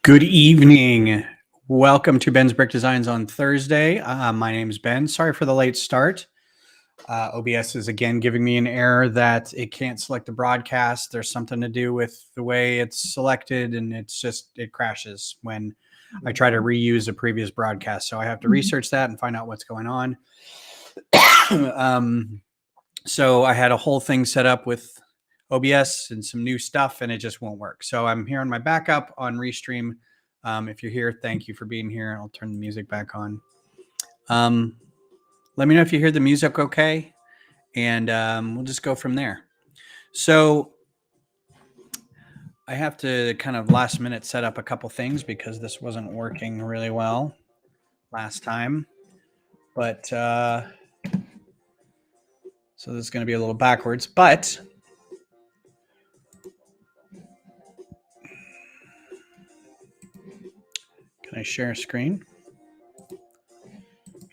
Good evening. Welcome to Ben's Brick Designs on Thursday. My name is Ben. Sorry for the late start. OBS is again giving me an error that it can't select the broadcast. There's something to do with the way it's selected, and it crashes when I try to reuse a previous broadcast. So I have to research that and find out what's going on. So I had a whole thing set up with OBS and some new stuff, and it just won't work. So I'm here on my backup on Restream. If you're here, thank you for being here. I'll turn the music back on. Let me know if you hear the music okay, and we'll just go from there. So I have to kind of last minute set up a couple things because this wasn't working really well last time. But so this is going to be a little backwards, but can I share a screen?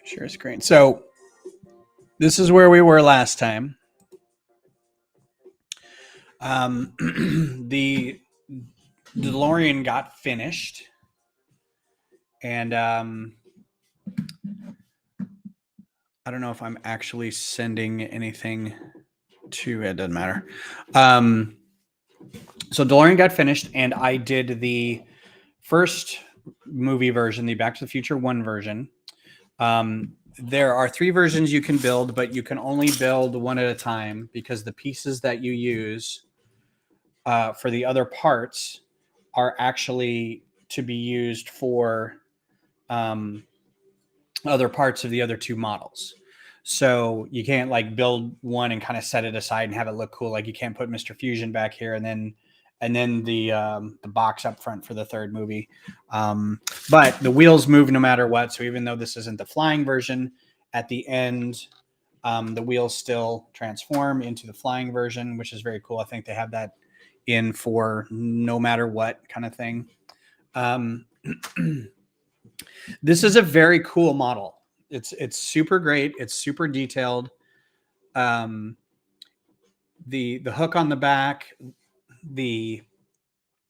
Share a screen. So this is where we were last time. The DeLorean got finished, and I don't know if I'm actually sending anything to it. Doesn't matter. So DeLorean got finished, and I did the first movie version, the Back to the Future 1 version. There are 3 versions you can build, but you can only build one at a time because the pieces that you use for the other parts are actually to be used for other parts of the other 2 models. So you can't like build one and kind of set it aside and have it look cool. Like you can't put Mr. Fusion back here and then the box up front for the third movie. But the wheels move no matter what. So even though this isn't the flying version, at the end, the wheels still transform into the flying version, which is very cool. I think they have that in for no matter what kind of thing. This is a very cool model. It's super great. It's super detailed. The hook on the back, the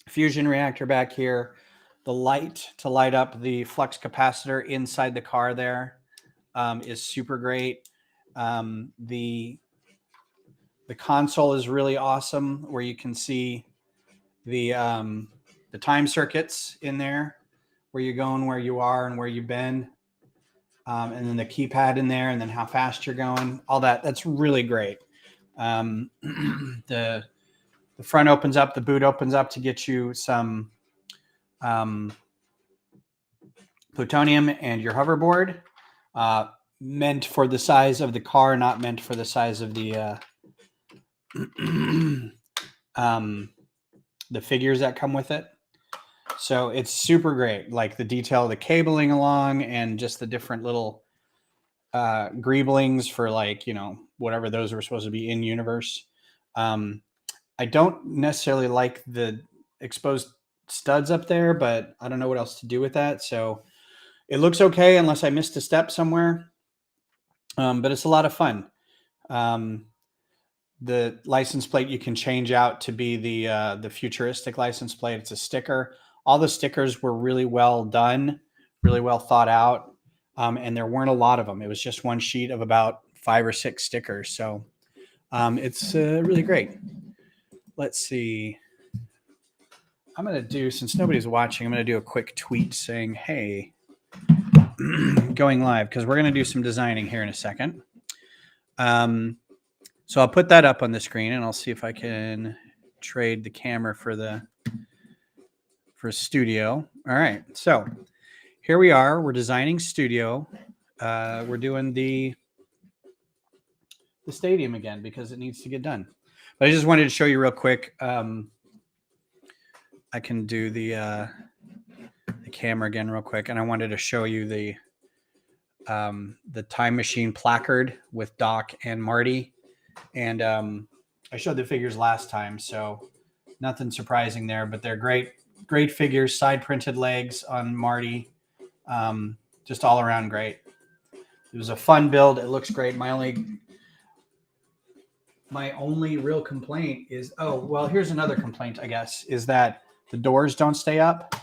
fusion reactor back here, the light to light up the flux capacitor inside the car there is super great. The console is really awesome, where you can see the time circuits in there, where you're going, where you are, and where you've been. And then the keypad in there, and then how fast you're going, all that. That's really great. The front opens up, the boot opens up to get you some plutonium and your hoverboard. Meant for the size of the car, not meant for the size of the figures that come with it. So it's super great, like the detail of the cabling along and just the different little greeblings for, like, you know, whatever those were supposed to be in universe. I don't necessarily like the exposed studs up there, but I don't know what else to do with that. So it looks okay unless I missed a step somewhere. But it's a lot of fun. The license plate you can change out to be the futuristic license plate. It's a sticker. All the stickers were really well done, really well thought out, and there weren't a lot of them. It was just one sheet of about 5 or 6 stickers. So it's really great. Let's see. I'm going to do, since nobody's watching, I'm going to do a quick tweet saying, hey, going live, because we're going to do some designing here in a second. So I'll put that up on the screen, and I'll see if I can trade the camera for studio. All right. So here we are. We're designing studio. We're doing the stadium again because it needs to get done. But I just wanted to show you real quick. I can do the camera again real quick, and I wanted to show you the time machine placard with Doc and Marty. And I showed the figures last time, so nothing surprising there, but they're great figures, side printed legs on Marty. Just all around great. It was a fun build. It looks great. My only real complaint is, oh, well, here's another complaint, I guess, is that the doors don't stay up.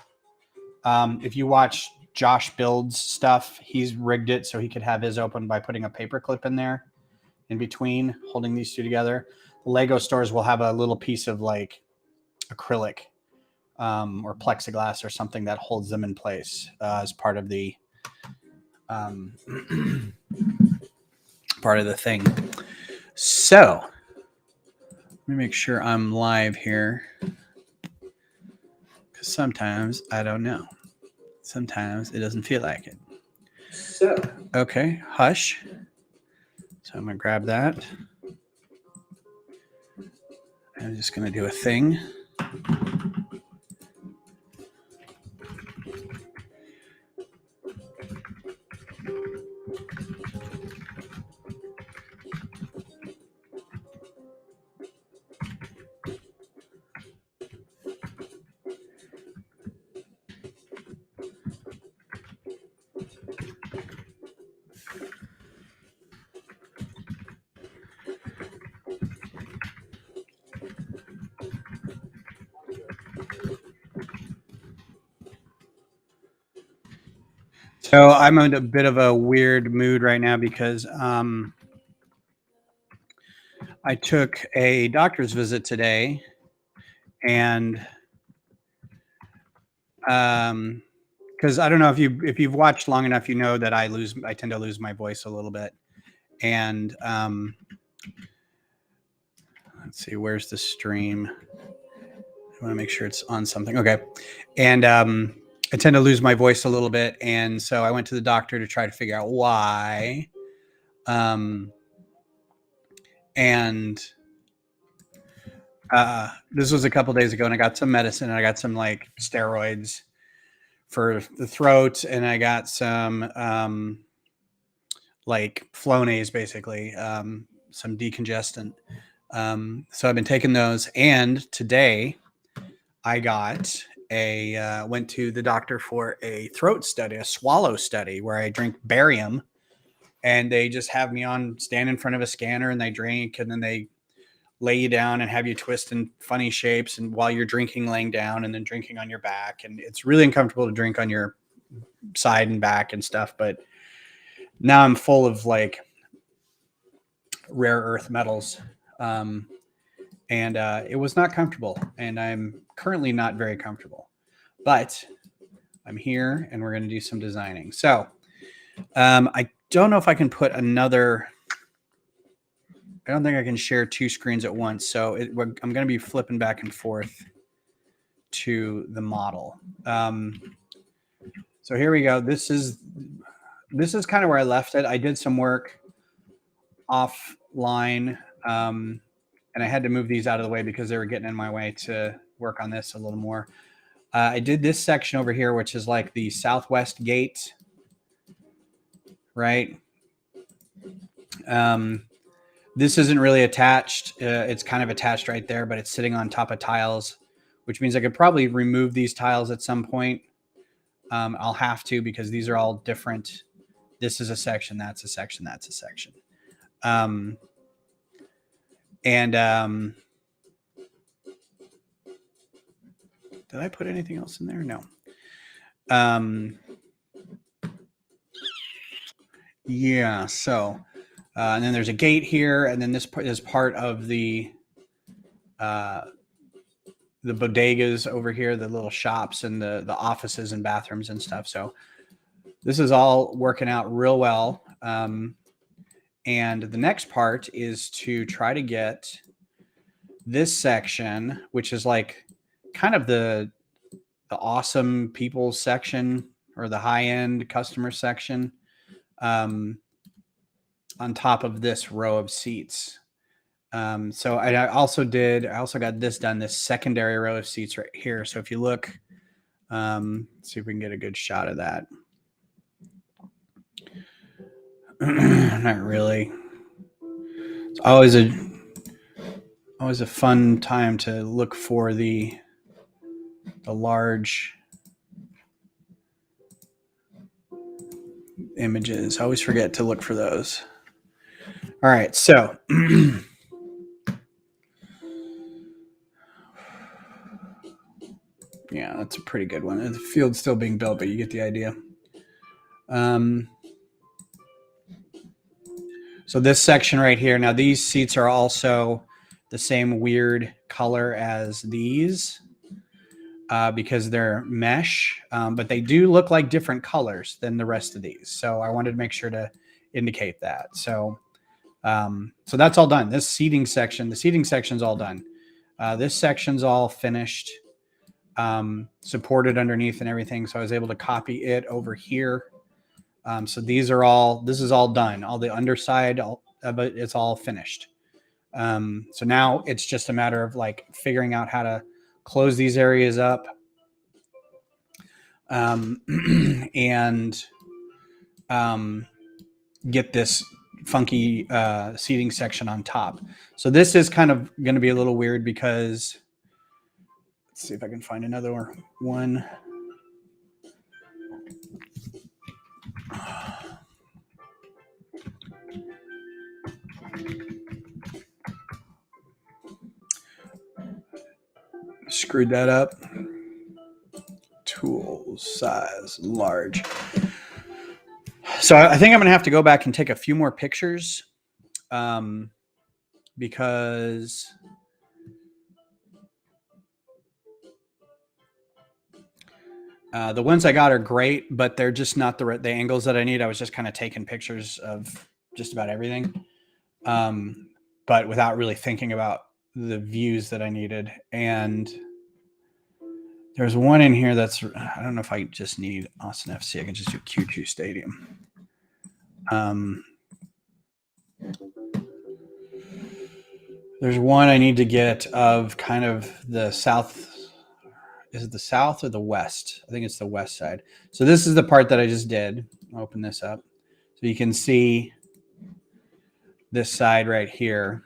If you watch Josh Build's stuff, he's rigged it so he could have his open by putting a paper clip in there in between, holding these two together. The Lego stores will have a little piece of like acrylic or plexiglass or something that holds them in place as part of the thing. So let me make sure I'm live here, because sometimes I don't know. Sometimes it doesn't feel like it. So okay, hush. So I'm gonna grab that. I'm just gonna do a thing. So I'm in a bit of a weird mood right now because I took a doctor's visit today, and because I don't know if you've watched long enough, you know that I tend to lose my voice a little bit, and let's see, where's the stream? I want to make sure it's on something. Okay, and I tend to lose my voice a little bit, and so I went to the doctor to try to figure out why. And this was a couple days ago, and I got some medicine, and I got some like steroids for the throat, and I got some like Flonase, basically, some decongestant. So I've been taking those, and today I went to the doctor for a throat study, a swallow study, where I drink barium, and they just have me stand in front of a scanner, and they drink, and then they lay you down and have you twist in funny shapes, and while you're drinking, laying down, and then drinking on your back. And it's really uncomfortable to drink on your side and back and stuff. But now I'm full of like rare earth metals. And it was not comfortable, and I'm currently not very comfortable, but I'm here, and we're going to do some designing. So I don't know if I can put another. I don't think I can share two screens at once. So I'm going to be flipping back and forth to the model. So here we go. This is kind of where I left it. I did some work offline, and I had to move these out of the way because they were getting in my way to work on this a little more. I did this section over here, which is like the southwest gate, right? This isn't really attached. It's kind of attached right there, but it's sitting on top of tiles, which means I could probably remove these tiles at some point. I'll have to, because these are all different. This is a section, that's a section, that's a section. Did I put anything else in there? No. Yeah, so and then there's a gate here, and then this is part of the bodegas over here, the little shops and the offices and bathrooms and stuff. So this is all working out real well. And the next part is to try to get this section, which is like kind of the awesome people section, or the high end customer section, on top of this row of seats. So I also got this done, this secondary row of seats right here. So if you look, see if we can get a good shot of that. Not really. It's always a fun time to look for the large images. I always forget to look for those. All right, so Yeah, that's a pretty good one. The field's still being built, but you get the idea. So this section right here, now these seats are also the same weird color as these because they're mesh, but they do look like different colors than the rest of these. So I wanted to make sure to indicate that. So that's all done. This seating section, the seating section's all done. This section's all finished, supported underneath and everything. So I was able to copy it over here. So this is all done. All the underside, but it's all finished. So now it's just a matter of like figuring out how to close these areas up. And get this funky seating section on top. So this is kind of going to be a little weird because let's see if I can find another one. Screwed that up. Tools, size, large. So I think I'm going to have to go back and take a few more pictures because the ones I got are great, but they're just not the angles that I need. I was just kind of taking pictures of just about everything, but without really thinking about the views that I needed. And there's one in here that's, I don't know if I just need Austin FC. I can just do Q2 Stadium. There's one I need to get of kind of the south. Is it the south or the west? I think it's the west side. So this is the part that I just did. I'll open this up. So you can see this side right here.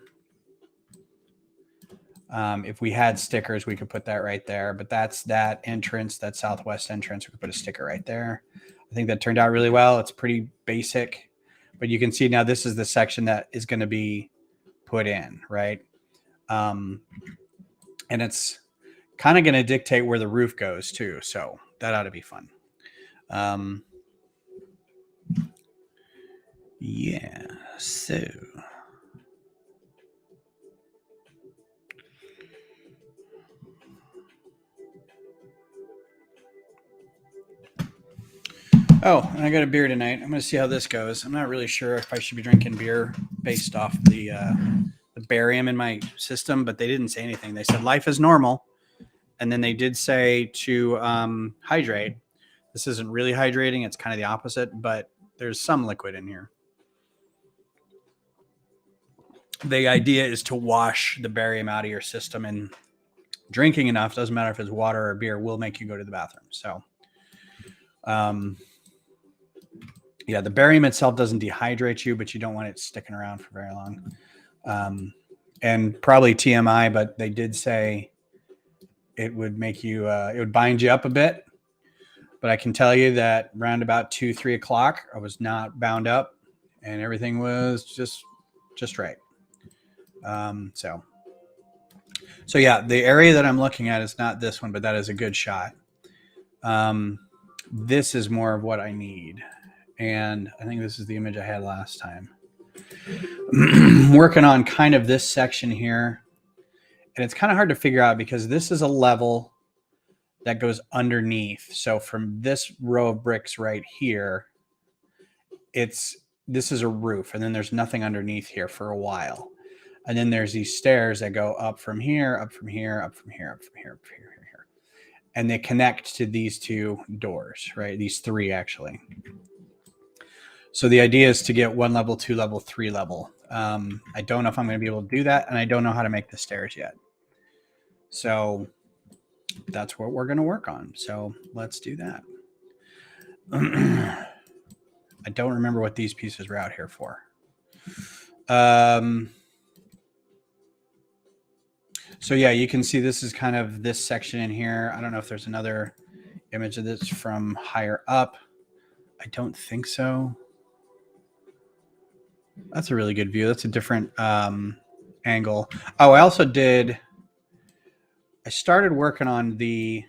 If we had stickers, we could put that right there. But that's that entrance, that southwest entrance. We could put a sticker right there. I think that turned out really well. It's pretty basic. But you can see now this is the section that is going to be put in, right? And it's kind of going to dictate where the roof goes too. So that ought to be fun. Yeah. So. Oh, and I got a beer tonight. I'm going to see how this goes. I'm not really sure if I should be drinking beer based off the barium in my system, but they didn't say anything. They said life is normal. And then they did say to hydrate. This isn't really hydrating. It's kind of the opposite, but there's some liquid in here. The idea is to wash the barium out of your system, and drinking enough, doesn't matter if it's water or beer, will make you go to the bathroom. So, yeah, the barium itself doesn't dehydrate you, but you don't want it sticking around for very long. And probably TMI, but they did say it would make you, it would bind you up a bit. But I can tell you that around about 2-3 o'clock, I was not bound up, and everything was just right. So yeah, the area that I'm looking at is not this one, but that is a good shot. This is more of what I need. And I think this is the image I had last time. Working on kind of this section here. And it's kind of hard to figure out because this is a level that goes underneath. So from this row of bricks right here, this is a roof, and then there's nothing underneath here for a while. And then there's these stairs that go up from here, up from here, up from here, up from here, up from here, here. And they connect to these two doors, right? These three, actually. So the idea is to get 1 level, 2 level, 3 level. I don't know if I'm going to be able to do that, and I don't know how to make the stairs yet. So that's what we're going to work on. So let's do that. I don't remember what these pieces were out here for. So yeah, you can see this is kind of this section in here. I don't know if there's another image of this from higher up. I don't think so. That's a really good view. That's a different angle. Oh, I started working on the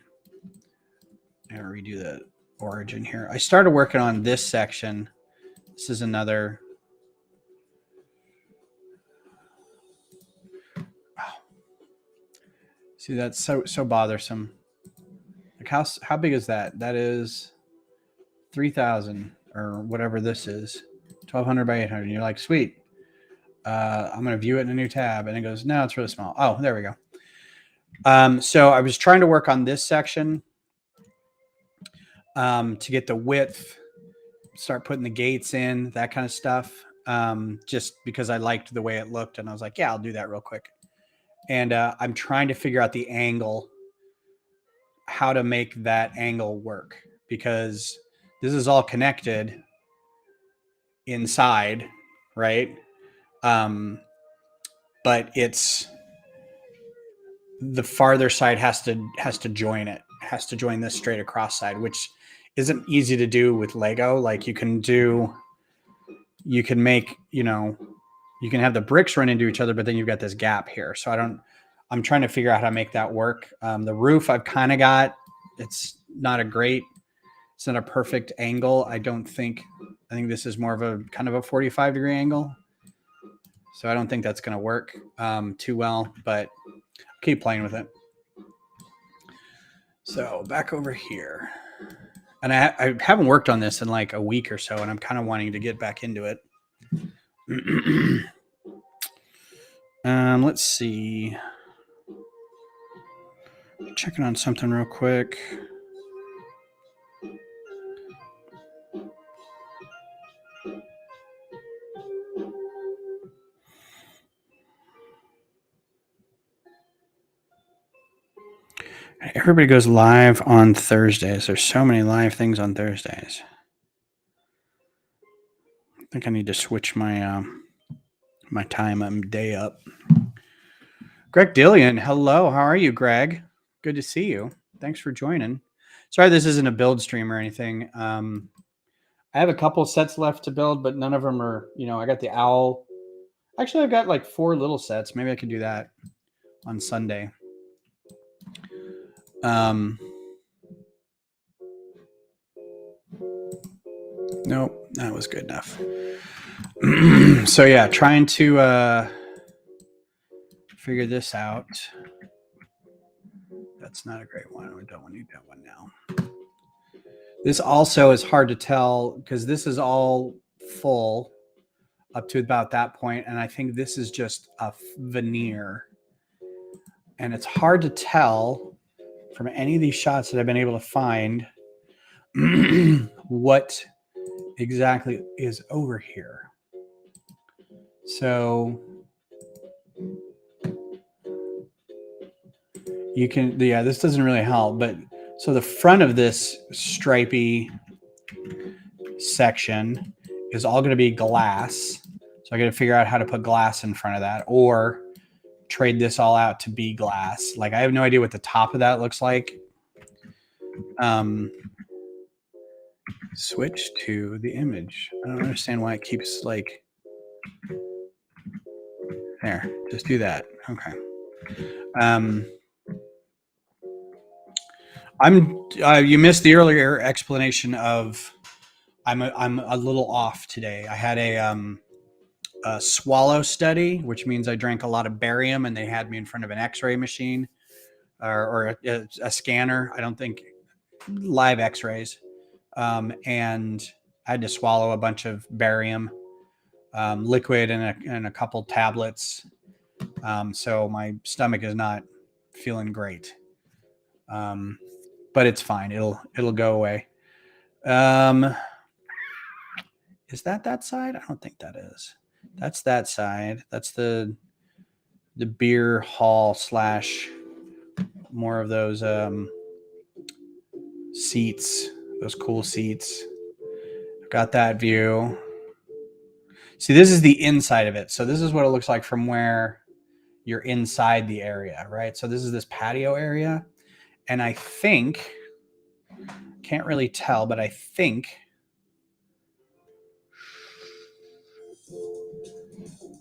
I'm gonna redo the origin here. I started working on this section. This is another. Wow. See, that's so bothersome. Like how big is that? That is 3,000 or whatever this is, 1,200 by 800. And you're like, sweet. I'm gonna view it in a new tab, and it goes, no, it's really small. Oh, there we go. So I was trying to work on this section to get the width, start putting the gates in, that kind of stuff. Just because I liked the way it looked, and I was like, yeah, I'll do that real quick. And I'm trying to figure out the angle, how to make that angle work, because this is all connected inside, right? But it's the farther side has to join it, has to join this straight across side, which isn't easy to do with Lego. Like you can make, you can have the bricks run into each other, but then you've got this gap here. So I'm trying to figure out how to make that work. The roof I've kind of got, it's not a perfect angle. I think this is more of a kind of a 45-degree angle. So I don't think that's going to work too well, but I'll keep playing with it. So back over here. And I haven't worked on this in like a week or so, and I'm kind of wanting to get back into it. Let's see. Checking on something real quick. Everybody goes live on Thursdays. There's so many live things on Thursdays. I think I need to switch my my time day up. Greg Dillian, hello. How are you, Greg? Good to see you. Thanks for joining. Sorry, this isn't a build stream or anything. I have a couple sets left to build, but none of them are, I got the owl. Actually, I've got like 4 little sets. Maybe I can do that on Sunday. Nope, that was good enough. So yeah, trying to figure this out. That's not a great one. I don't want to do that one now. This also is hard to tell because this is all full up to about that point, and I think this is just a veneer. And it's hard to tell from any of these shots that I've been able to find what exactly is over here. So you can, this doesn't really help, but so the front of this stripy section is all going to be glass. So I got to figure out how to put glass in front of that, or trade this all out to be glass. Like I have no idea what the top of that looks like. Switch to the image. I don't understand why it keeps like there. Just do that. Okay. You missed the earlier explanation of I'm a little off today. I had a swallow study, which means I drank a lot of barium, and they had me in front of an X-ray machine or a scanner. I don't think live X-rays, and I had to swallow a bunch of barium liquid and a couple tablets. So my stomach is not feeling great, but it's fine. It'll go away. Is that side? I don't think that is. That's that side. That's the beer hall / more of those seats, those cool seats. I've got that view. See, this is the inside of it. So this is what it looks like from where you're inside the area, right? So this is this patio area. And I think, can't really tell, but I think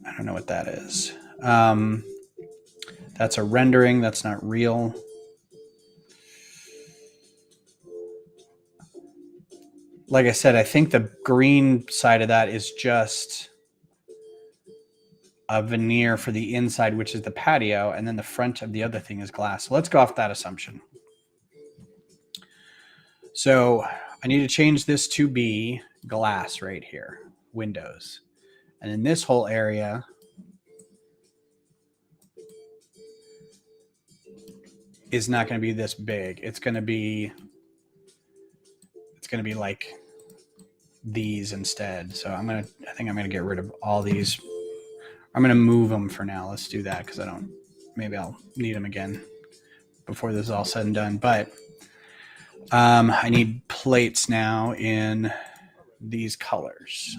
I don't know what that is. That's a rendering. That's not real. like I said, I think the green side of that is just a veneer for the inside, which is the patio, and then the front of the other thing is glass. So let's go off that assumption. So I need to change this to be glass right here, windows. And in this whole area, is not going to be this big. It's going to be like these instead. So I think I'm going to get rid of all these. I'm going to move them for now. Let's do that because maybe I'll need them again before this is all said and done. But I need plates now in these colors.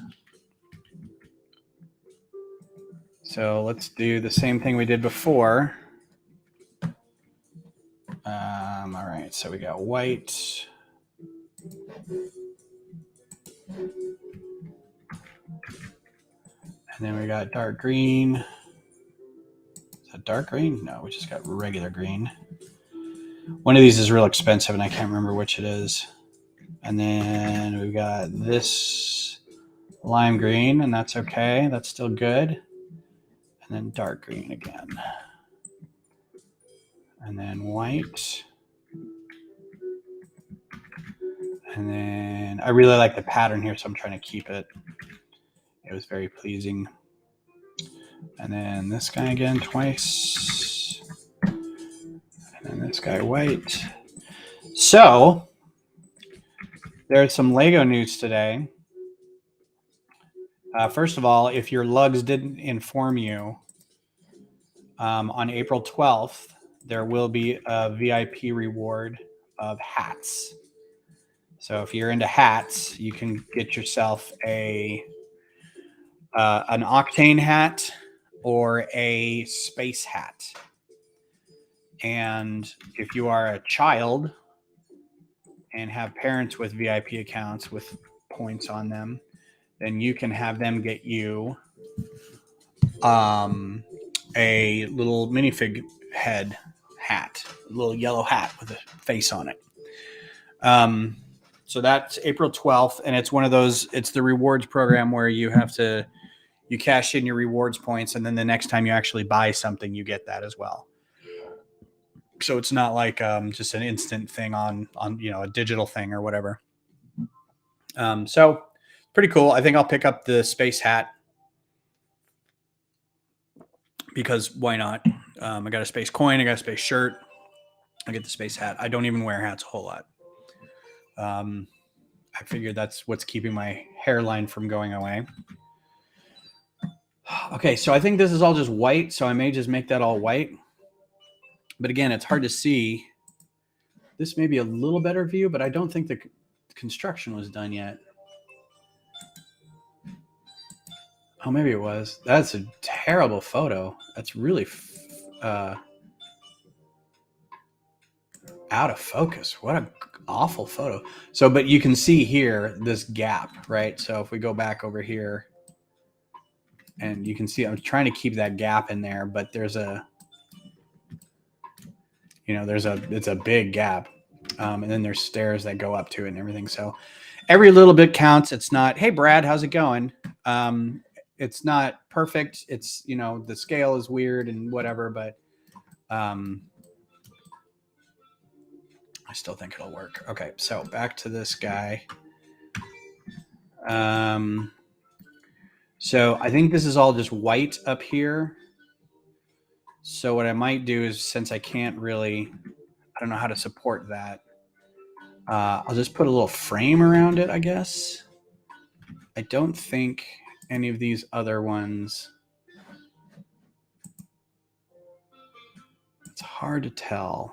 So let's do the same thing we did before. All right, so we got white. And then we got dark green. Is that dark green? No, we just got regular green. One of these is real expensive, and I can't remember which it is. And then we've got this lime green, and that's okay. That's still good. And then dark green again. And then white. And then I really like the pattern here, so I'm trying to keep it. It was very pleasing. And then this guy again twice. And then this guy white. So there's some Lego news today. First of all, if your lugs didn't inform you, on April 12th, there will be a VIP reward of hats. So if you're into hats, you can get yourself an Octane hat or a space hat. And if you are a child and have parents with VIP accounts with points on them, then you can have them get you a little minifig head hat, a little yellow hat with a face on it. So that's April 12th, and it's one of those, it's the rewards program where you cash in your rewards points, and then the next time you actually buy something, you get that as well. So it's not like just an instant thing on a digital thing or whatever. So pretty cool. I think I'll pick up the space hat because why not? I got a space coin, I got a space shirt, I get the space hat. I don't even wear hats a whole lot. I figured that's what's keeping my hairline from going away. Okay, so I think this is all just white, so I may just make that all white. But again, it's hard to see. This may be a little better view, but I don't think the construction was done yet. Oh, maybe it was. That's a terrible photo. That's really out of focus. What an awful photo. So, but you can see here this gap, right? So if we go back over here, and you can see I'm trying to keep that gap in there, but it's a big gap. And then there's stairs that go up to it and everything. So every little bit counts. It's not, hey, Brad, how's it going? It's not perfect. It's, the scale is weird and whatever, but I still think it'll work. Okay, so back to this guy. So I think this is all just white up here. So what I might do is, since I can't really, I don't know how to support that, I'll just put a little frame around it, I guess. I don't think any of these other ones, it's hard to tell.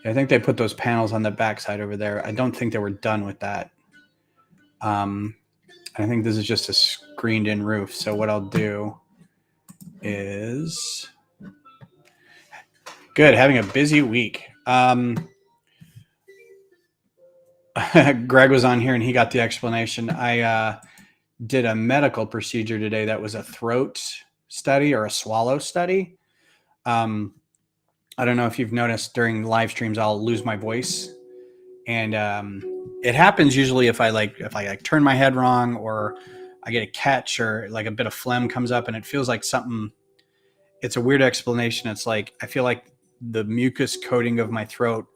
I think they put those panels on the backside over there. I don't think they were done with that. I think this is just a screened in roof. So what I'll do is, good, having a busy week. Greg was on here and he got the explanation. I did a medical procedure today that was a throat study or a swallow study. I don't know if you've noticed during live streams, I'll lose my voice. And it happens usually if I turn my head wrong, or I get a catch, or like a bit of phlegm comes up, and it feels like something. It's a weird explanation. It's like I feel like the mucus coating of my throat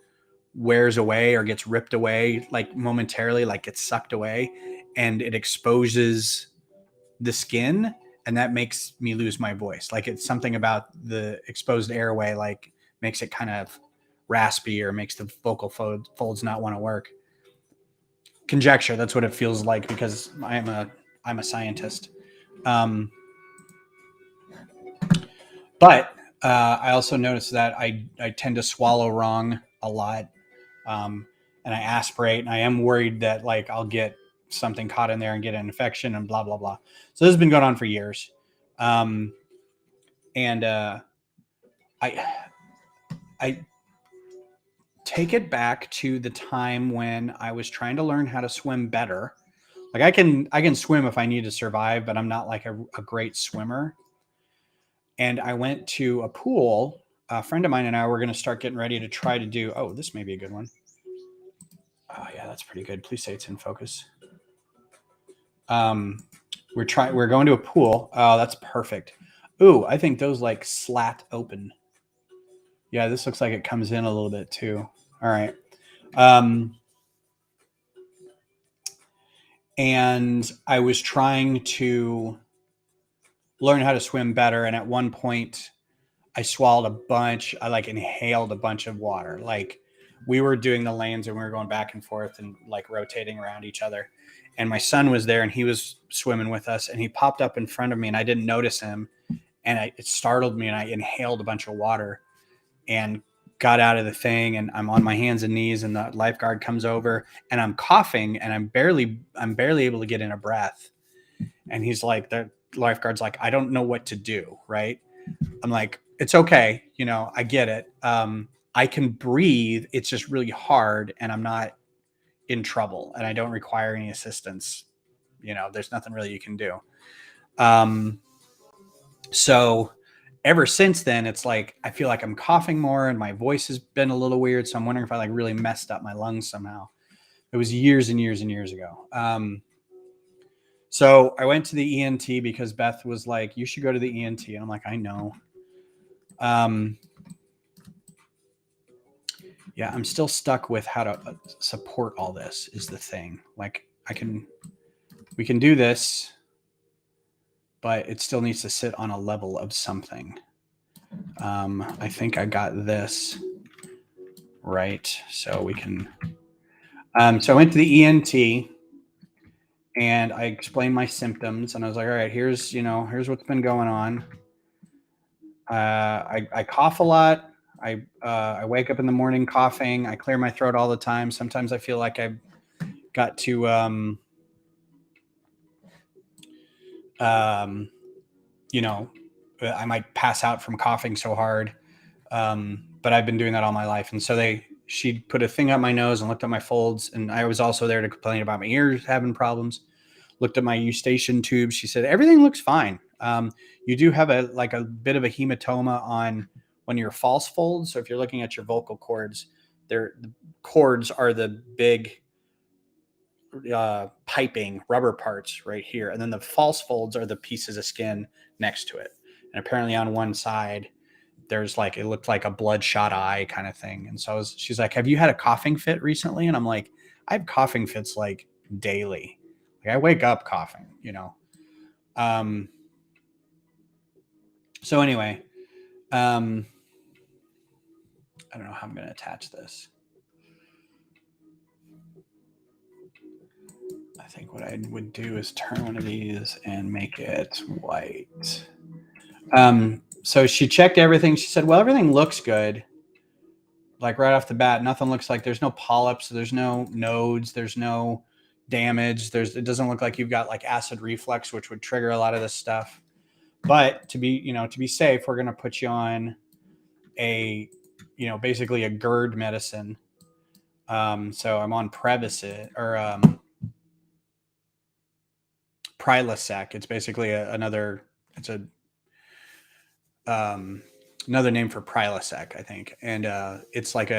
wears away or gets ripped away, like momentarily, like gets sucked away, and it exposes the skin, and that makes me lose my voice. Like it's something about the exposed airway, like makes it kind of raspy, or makes the vocal folds not want to work. Conjecture. That's what it feels like, because I'm a scientist. Um, but I also noticed that I tend to swallow wrong a lot, um, and I aspirate, and I am worried that like I'll get something caught in there and get an infection and blah blah blah. So this has been going on for years, um, and I I take it back to the time when I was trying to learn how to swim better. Like I can swim if I need to survive, but I'm not like a great swimmer. And I went to a pool. A friend of mine and I were going to start getting ready to try to do. Oh, this may be a good one. Oh yeah, that's pretty good. Please say it's in focus. Um, We're going to a pool. Oh, that's perfect. Ooh, I think those like slat open. Yeah, this looks like it comes in a little bit too. All right. Um, and I was trying to learn how to swim better. And at one point, I swallowed a bunch. I like inhaled a bunch of water. Like we were doing the lanes and we were going back and forth and like rotating around each other. And my son was there and he was swimming with us, and he popped up in front of me and I didn't notice him. And it startled me, and I inhaled a bunch of water and got out of the thing, and I'm on my hands and knees, and the lifeguard comes over and I'm coughing, and I'm barely able to get in a breath. And he's like, the lifeguard's like, I don't know what to do. Right. I'm like, it's okay. I get it. I can breathe. It's just really hard, and I'm not in trouble, and I don't require any assistance. There's nothing really you can do. Um, so ever since then, it's like I feel like I'm coughing more, and my voice has been a little weird. So I'm wondering if I like really messed up my lungs somehow. It was years and years and years ago. So I went to the ENT because Beth was like, "You should go to the ENT," and I'm like, "I know." Um, yeah, I'm still stuck with how to support all this. Is the thing. Like we can do this, but it still needs to sit on a level of something. I think I got this right, so we can. So I went to the ENT and I explained my symptoms, and I was like, "All right, here's what's been going on. I cough a lot. I wake up in the morning coughing. I clear my throat all the time. Sometimes I feel like I've got to um, I might pass out from coughing so hard. But I've been doing that all my life." And so she put a thing up my nose and looked at my folds. And I was also there to complain about my ears having problems. Looked at my eustachian tubes. She said, everything looks fine. You do have a bit of a hematoma on one of your false folds. So if you're looking at your vocal cords, the cords are the big piping rubber parts right here. And then the false folds are the pieces of skin next to it. And apparently on one side, there's like, it looked like a bloodshot eye kind of thing. And so she's like, have you had a coughing fit recently? And I'm like, I have coughing fits like daily. Like I wake up coughing. Um, so anyway, I don't know how I'm going to attach this. I think what I would do is turn one of these and make it white. So she checked everything. She said, well, everything looks good. Like right off the bat, nothing looks like there's no polyps. There's no nodes. There's no damage. It doesn't look like you've got like acid reflux, which would trigger a lot of this stuff. But to be safe, we're going to put you on basically a GERD medicine. So I'm on Prevacid or Prilosec. It's basically another name for Prilosec, I think. And it's like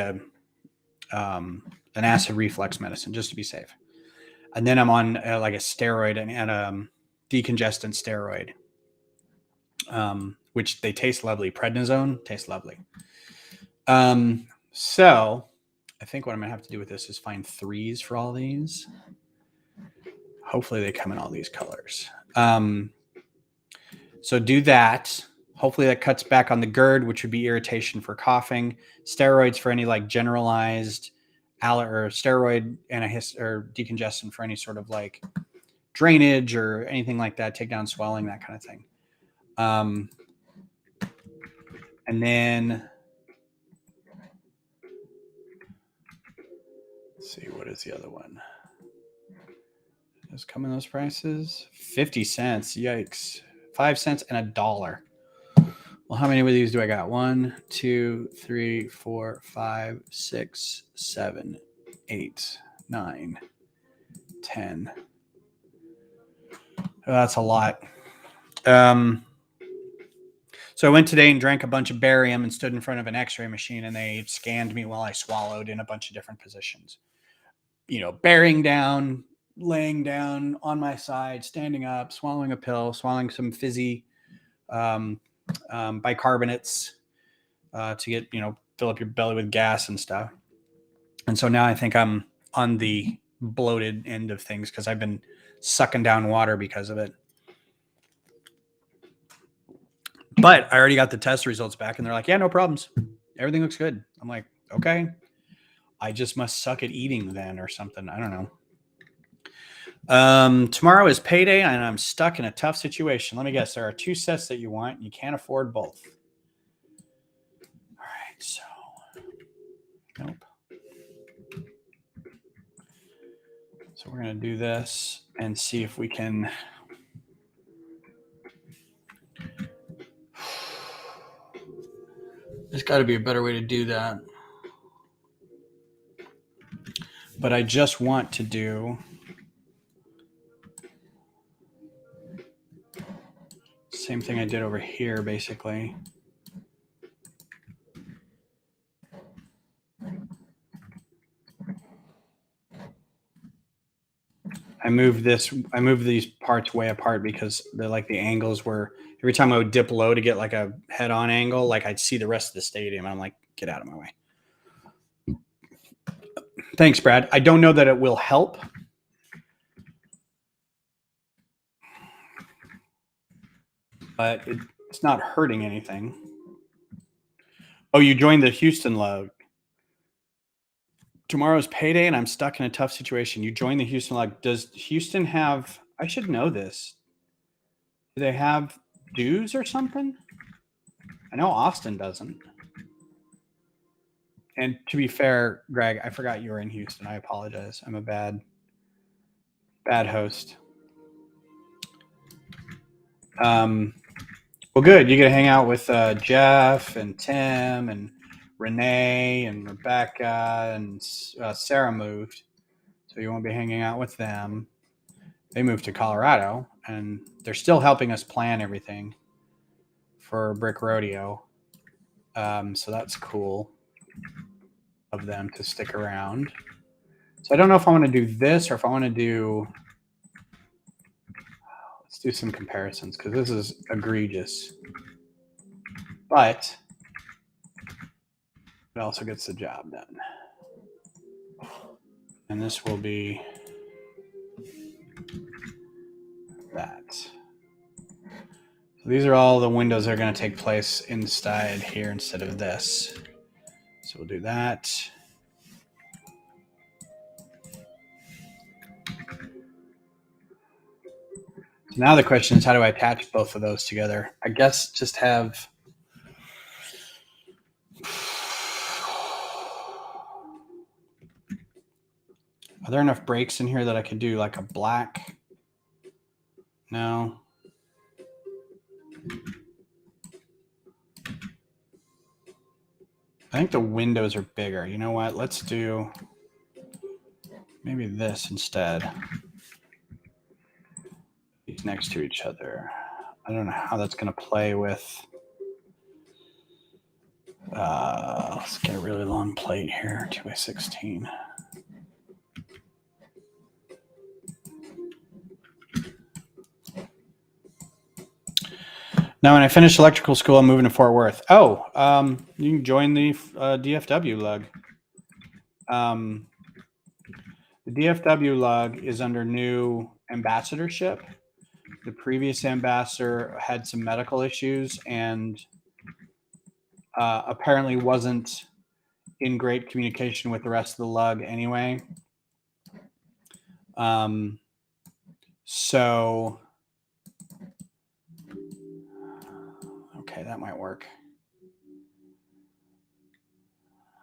an acid reflux medicine just to be safe. And then I'm on like a steroid and decongestant steroid, which they taste lovely. Prednisone tastes lovely. So I think what I'm gonna have to do with this is find 3s for all these. Hopefully they come in all these colors. So do that. Hopefully that cuts back on the GERD, which would be irritation for coughing. Steroids for any like generalized or steroid or decongestant for any sort of like drainage or anything like that, take down swelling, that kind of thing. And then let's see, what is the other one? Does come in those prices? 50 cents. Yikes. 5 cents and $1. Well, how many of these do I got? 1, 2, 3, 4, 5, 6, 7, 8, 9, 10. Oh, that's a lot. So I went today and drank a bunch of barium and stood in front of an x-ray machine, and they scanned me while I swallowed in a bunch of different positions. You know, bearing down, laying down, on my side, standing up, swallowing a pill, swallowing some fizzy bicarbonates to get, fill up your belly with gas and stuff. And so now I think I'm on the bloated end of things because I've been sucking down water because of it. But I already got the test results back and they're like, yeah, no problems. Everything looks good. I'm like, okay, I just must suck at eating then or something. I don't know. Tomorrow is payday and I'm stuck in a tough situation. Let me guess. There are 2 sets that you want and you can't afford both. All right. So, nope. So we're going to do this and see if we can. There's got to be a better way to do that. But I just want to do same thing I did over here, basically. I moved these parts way apart because they're like the angles were every time I would dip low to get like a head-on angle, like I'd see the rest of the stadium. And I'm like, get out of my way. Thanks, Brad. I don't know that it will help. But it's not hurting anything. Oh, you joined the Houston log. Tomorrow's payday and I'm stuck in a tough situation. You joined the Houston log. Does Houston have, I should know this. Do they have dues or something? I know Austin doesn't. And to be fair, Greg, I forgot you were in Houston. I apologize. I'm a bad host. Well, good. You get to hang out with Jeff and Tim and Renee and Rebecca and Sarah moved. So you won't be hanging out with them. They moved to Colorado and they're still helping us plan everything for Brick Rodeo. So that's cool of them to stick around. So I don't know if I want to do this or if I want to do, let's do some comparisons because this is egregious. But it also gets the job done. And this will be that. So these are all the windows that are going to take place inside here instead of this. So we'll do that. So now the question is, how do I attach both of those together? I guess just have... Are there enough breaks in here that I could do like a black? No. I think the windows are bigger. You know what? Let's do maybe this instead. These next to each other. I don't know how that's going to play with Let's get a really long plate here, 2x16. Now, when I finish electrical school, I'm moving to Fort Worth. Oh, you can join the DFW lug. The DFW lug is under new ambassadorship. The previous ambassador had some medical issues and apparently wasn't in great communication with the rest of the lug anyway. So, okay, that might work.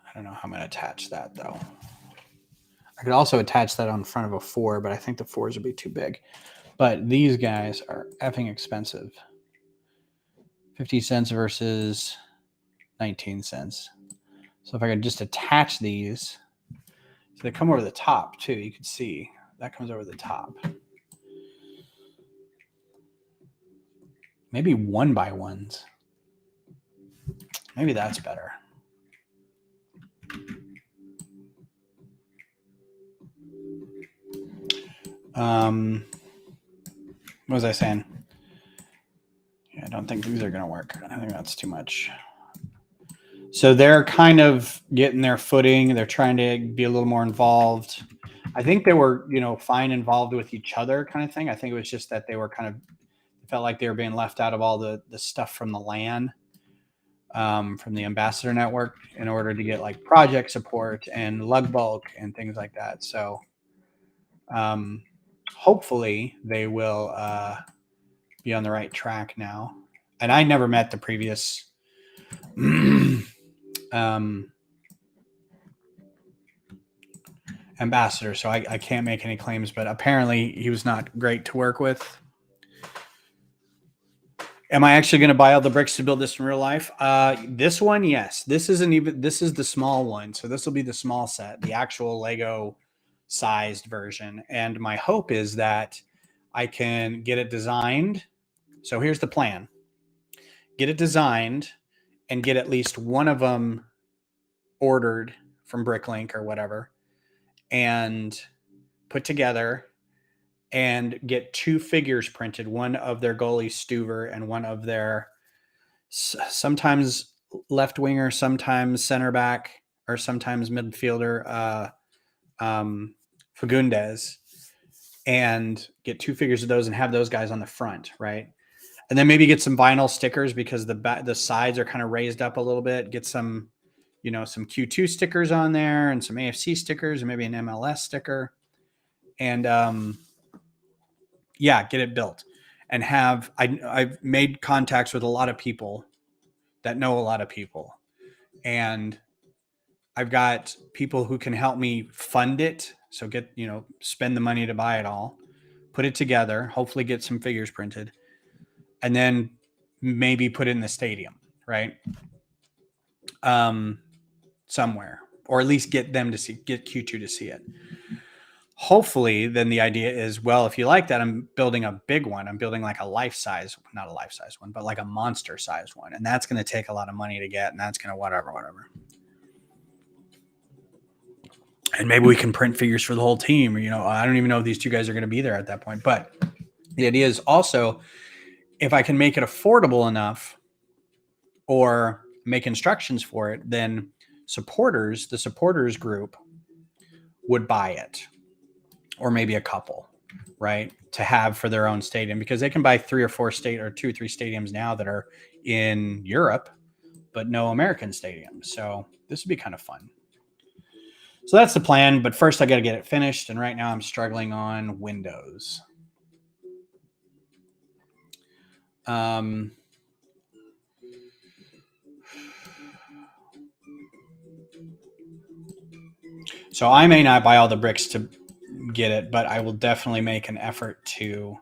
I don't know how I'm going to attach that though. I could also attach that on front of a 4, but I think the 4s would be too big. But these guys are effing expensive. 50 cents versus 19 cents. So if I could just attach these, so they come over the top too. You can see that comes over the top. Maybe 1x1s. Maybe that's better. What was I saying? Yeah, I don't think these are going to work. I think that's too much. So they're kind of getting their footing. They're trying to be a little more involved. I think they were, fine involved with each other kind of thing. I think it was just that they were kind of felt like they were being left out of all the stuff from the LAN, from the ambassador network in order to get like project support and lug bulk and things like that. So hopefully they will be on the right track now. And I never met the previous ambassador, so I can't make any claims, but apparently he was not great to work with. Am I actually going to buy all the bricks to build this in real life? This one, yes. This is the small one. So this will be the small set, the actual Lego sized version. And my hope is that I can get it designed. So here's the plan. Get it designed and get at least one of them ordered from Bricklink or whatever and put together and get 2 figures printed, one of their goalie Stuver and one of their sometimes left winger, sometimes center back, or sometimes midfielder, Fagundes, and get 2 figures of those and have those guys on the front, right? And then maybe get some vinyl stickers because the sides are kind of raised up a little bit. Get some, some Q2 stickers on there and some AFC stickers and maybe an MLS sticker. And get it built. And I've made contacts with a lot of people that know a lot of people. And I've got people who can help me fund it. So spend the money to buy it all, put it together, hopefully get some figures printed, and then maybe put it in the stadium, right? Somewhere, or at least get Q2 to see it. Hopefully, then the idea is, well, if you like that, I'm building a big one. I'm building like not a life size one, but like a monster size one. And that's going to take a lot of money to get, and that's going to whatever. And maybe we can print figures for the whole team. I don't even know if these 2 guys are going to be there at that point. But the idea is also, if I can make it affordable enough or make instructions for it, then the supporters group would buy it. Or maybe a couple, right, to have for their own stadium, because they can buy 3 or 4 2 or 3 stadiums now that are in Europe, but no American stadiums. So this would be kind of fun. So that's the plan. But first I got to get it finished. And right now I'm struggling on Windows. So I may not buy all the bricks to get it, but I will definitely make an effort to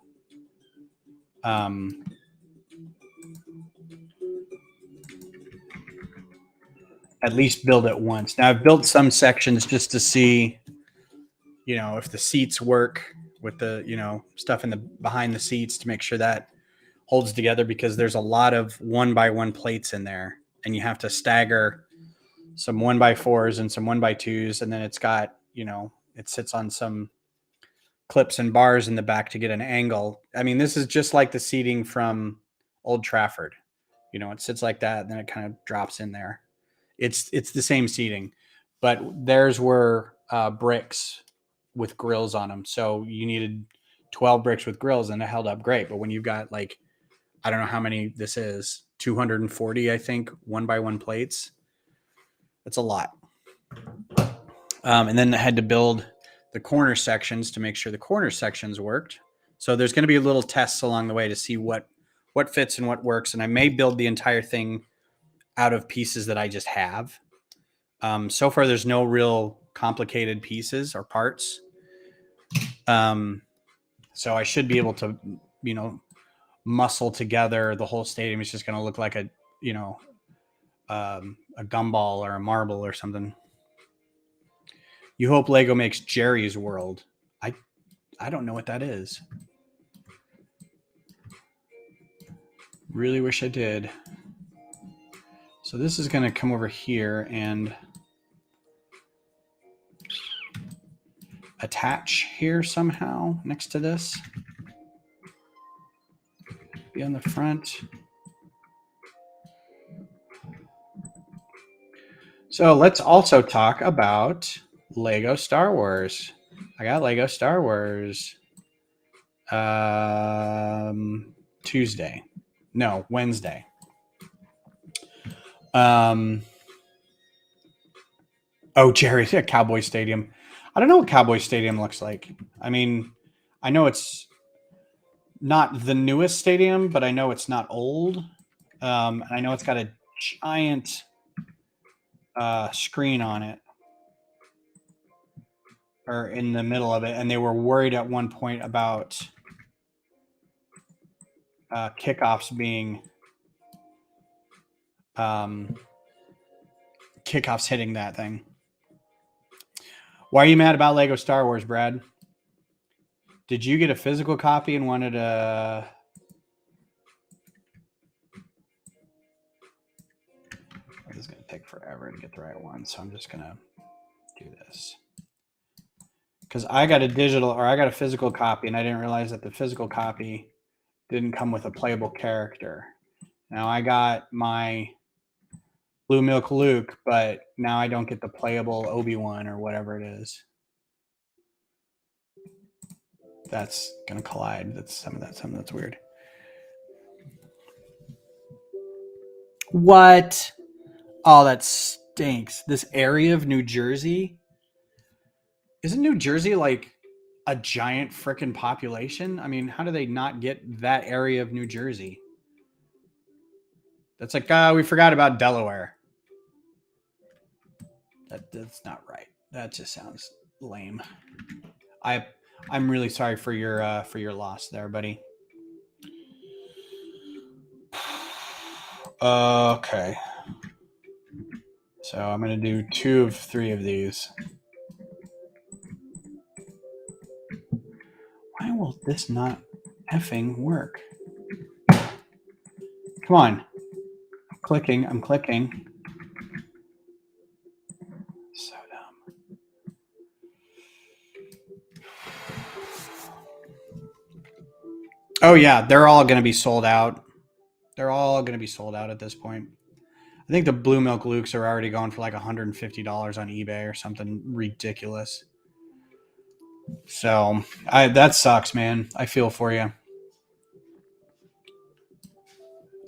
at least build it once. Now I've built some sections just to see, if the seats work with the, stuff in the behind the seats to make sure that holds together, because there's a lot of 1x1 plates in there and you have to stagger some 1x4s and some 1x2s, and then it's got, it sits on some clips and bars in the back to get an angle. I mean, this is just like the seating from Old Trafford. It sits like that, and then it kind of drops in there. It's the same seating, but theirs were bricks with grills on them. So you needed 12 bricks with grills, and it held up great. But when you've got like, I don't know how many this is, 240, I think, 1x1 plates. That's a lot. And then I had to build the corner sections to make sure the corner sections worked. So there's going to be little tests along the way to see what fits and what works. And I may build the entire thing out of pieces that I just have. So far, there's no real complicated pieces or parts. So I should be able to, muscle together the whole stadium. It's just going to look like a gumball or a marble or something. You hope Lego makes Jerry's World. I don't know what that is. Really wish I did. So this is going to come over here and attach here somehow next to this. Be on the front. So let's also talk about Lego Star Wars. I got Lego Star Wars Wednesday. Jerry, Cowboy Stadium. I don't know what Cowboy Stadium looks like. I mean, I know it's not the newest stadium, but I know it's not old. And I know it's got a giant screen on it, or in the middle of it, and they were worried at one point about kickoffs being kickoffs hitting that thing. Why are you mad about Lego Star Wars, Brad? Did you get a physical copy and wanted a... This is going to take forever to get the right one, so I'm just going to do this. Because I got a physical copy, and I didn't realize that the physical copy didn't come with a playable character. Now I got my Blue Milk Luke, but now I don't get the playable Obi-Wan or whatever it is. That's gonna collide. That's something that's weird. What? Oh, that stinks. This area of New Jersey? Isn't New Jersey like a giant frickin' population? I mean, how do they not get that area of New Jersey? That's like, we forgot about Delaware. That's not right. That just sounds lame. I'm really sorry for your loss there, buddy. Okay. So I'm going to do 2 of 3 of these. Why will this not effing work? Come on. I'm clicking. So dumb. Oh yeah, they're all going to be sold out. They're all going to be sold out at this point. I think the Blue Milk Lukes are already going for like $150 on eBay or something ridiculous. So that sucks, man. I feel for you.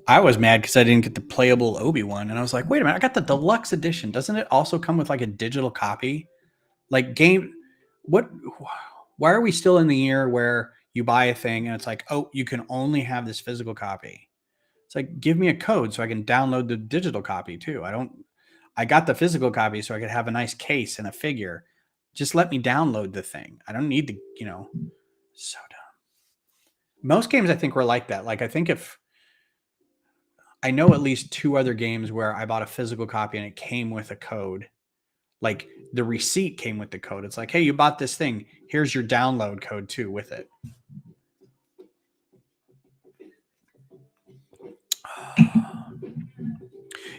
I was mad because I didn't get the playable Obi-Wan, and I was like, wait a minute, I got the deluxe edition. Doesn't it also come with like a digital copy? Like why are we still in the year where you buy a thing and it's like, oh, you can only have this physical copy? It's like, give me a code so I can download the digital copy too. I got the physical copy so I could have a nice case and a figure. Just let me download the thing. I don't need to, so dumb. Most games I think were like that. Like, I think I know at least 2 other games where I bought a physical copy and it came with a code. Like the receipt came with the code. It's like, hey, you bought this thing. Here's your download code too with it.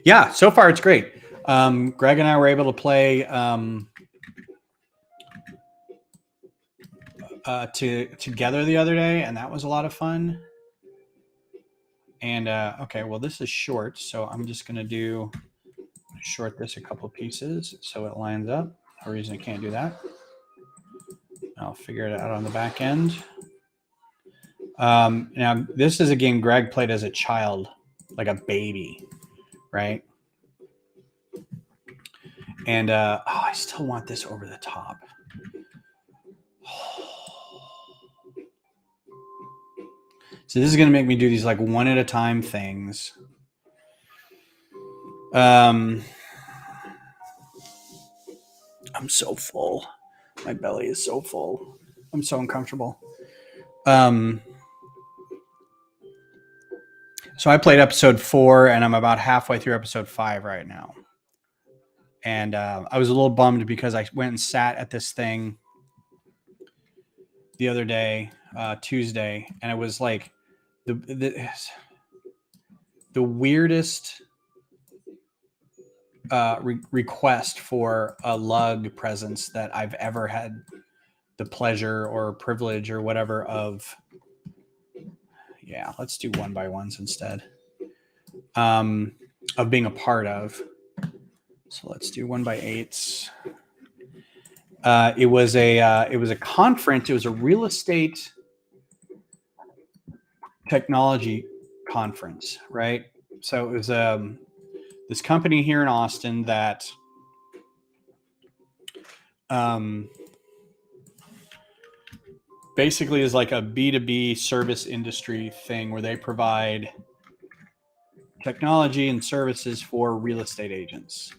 Yeah, so far it's great. Greg and I were able to play together the other day, and that was a lot of fun. And okay, well, this is short, so I'm just going to short this a couple pieces so it lines up. No reason I can't do that. I'll figure it out on the back end. Now, this is a game Greg played as a child, like a baby, right? And I still want this over the top. So this is going to make me do these like one at a time things. I'm so full. My belly is so full. I'm so uncomfortable. So I played episode 4, and I'm about halfway through episode 5 right now. And I was a little bummed because I went and sat at this thing the other day, Tuesday, and it was like the weirdest request for a lug presence that I've ever had the pleasure or privilege or whatever of. Yeah, let's do 1x1s instead. Of being a part of. So let's do 1x8s. It was a conference. It was a real estate technology conference, right? So it was this company here in Austin that basically is like a B2B service industry thing where they provide technology and services for real estate agents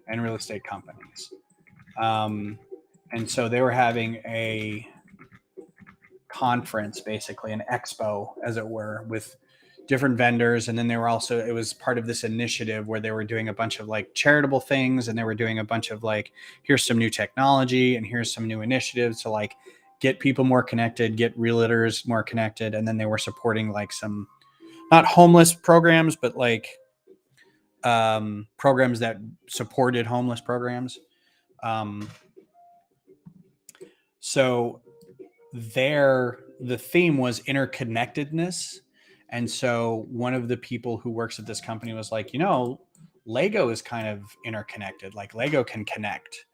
and real estate companies. And so they were having a conference, basically an expo, as it were, with different vendors. And then they were also, it was part of this initiative where they were doing a bunch of like charitable things, and they were doing a bunch of like, here's some new technology and here's some new initiatives to like get people more connected, get realtors more connected. And then they were supporting like some, not homeless programs, but like programs that supported homeless programs. So the theme was interconnectedness. And so one of the people who works at this company was like, Lego is kind of interconnected. Like Lego can connect.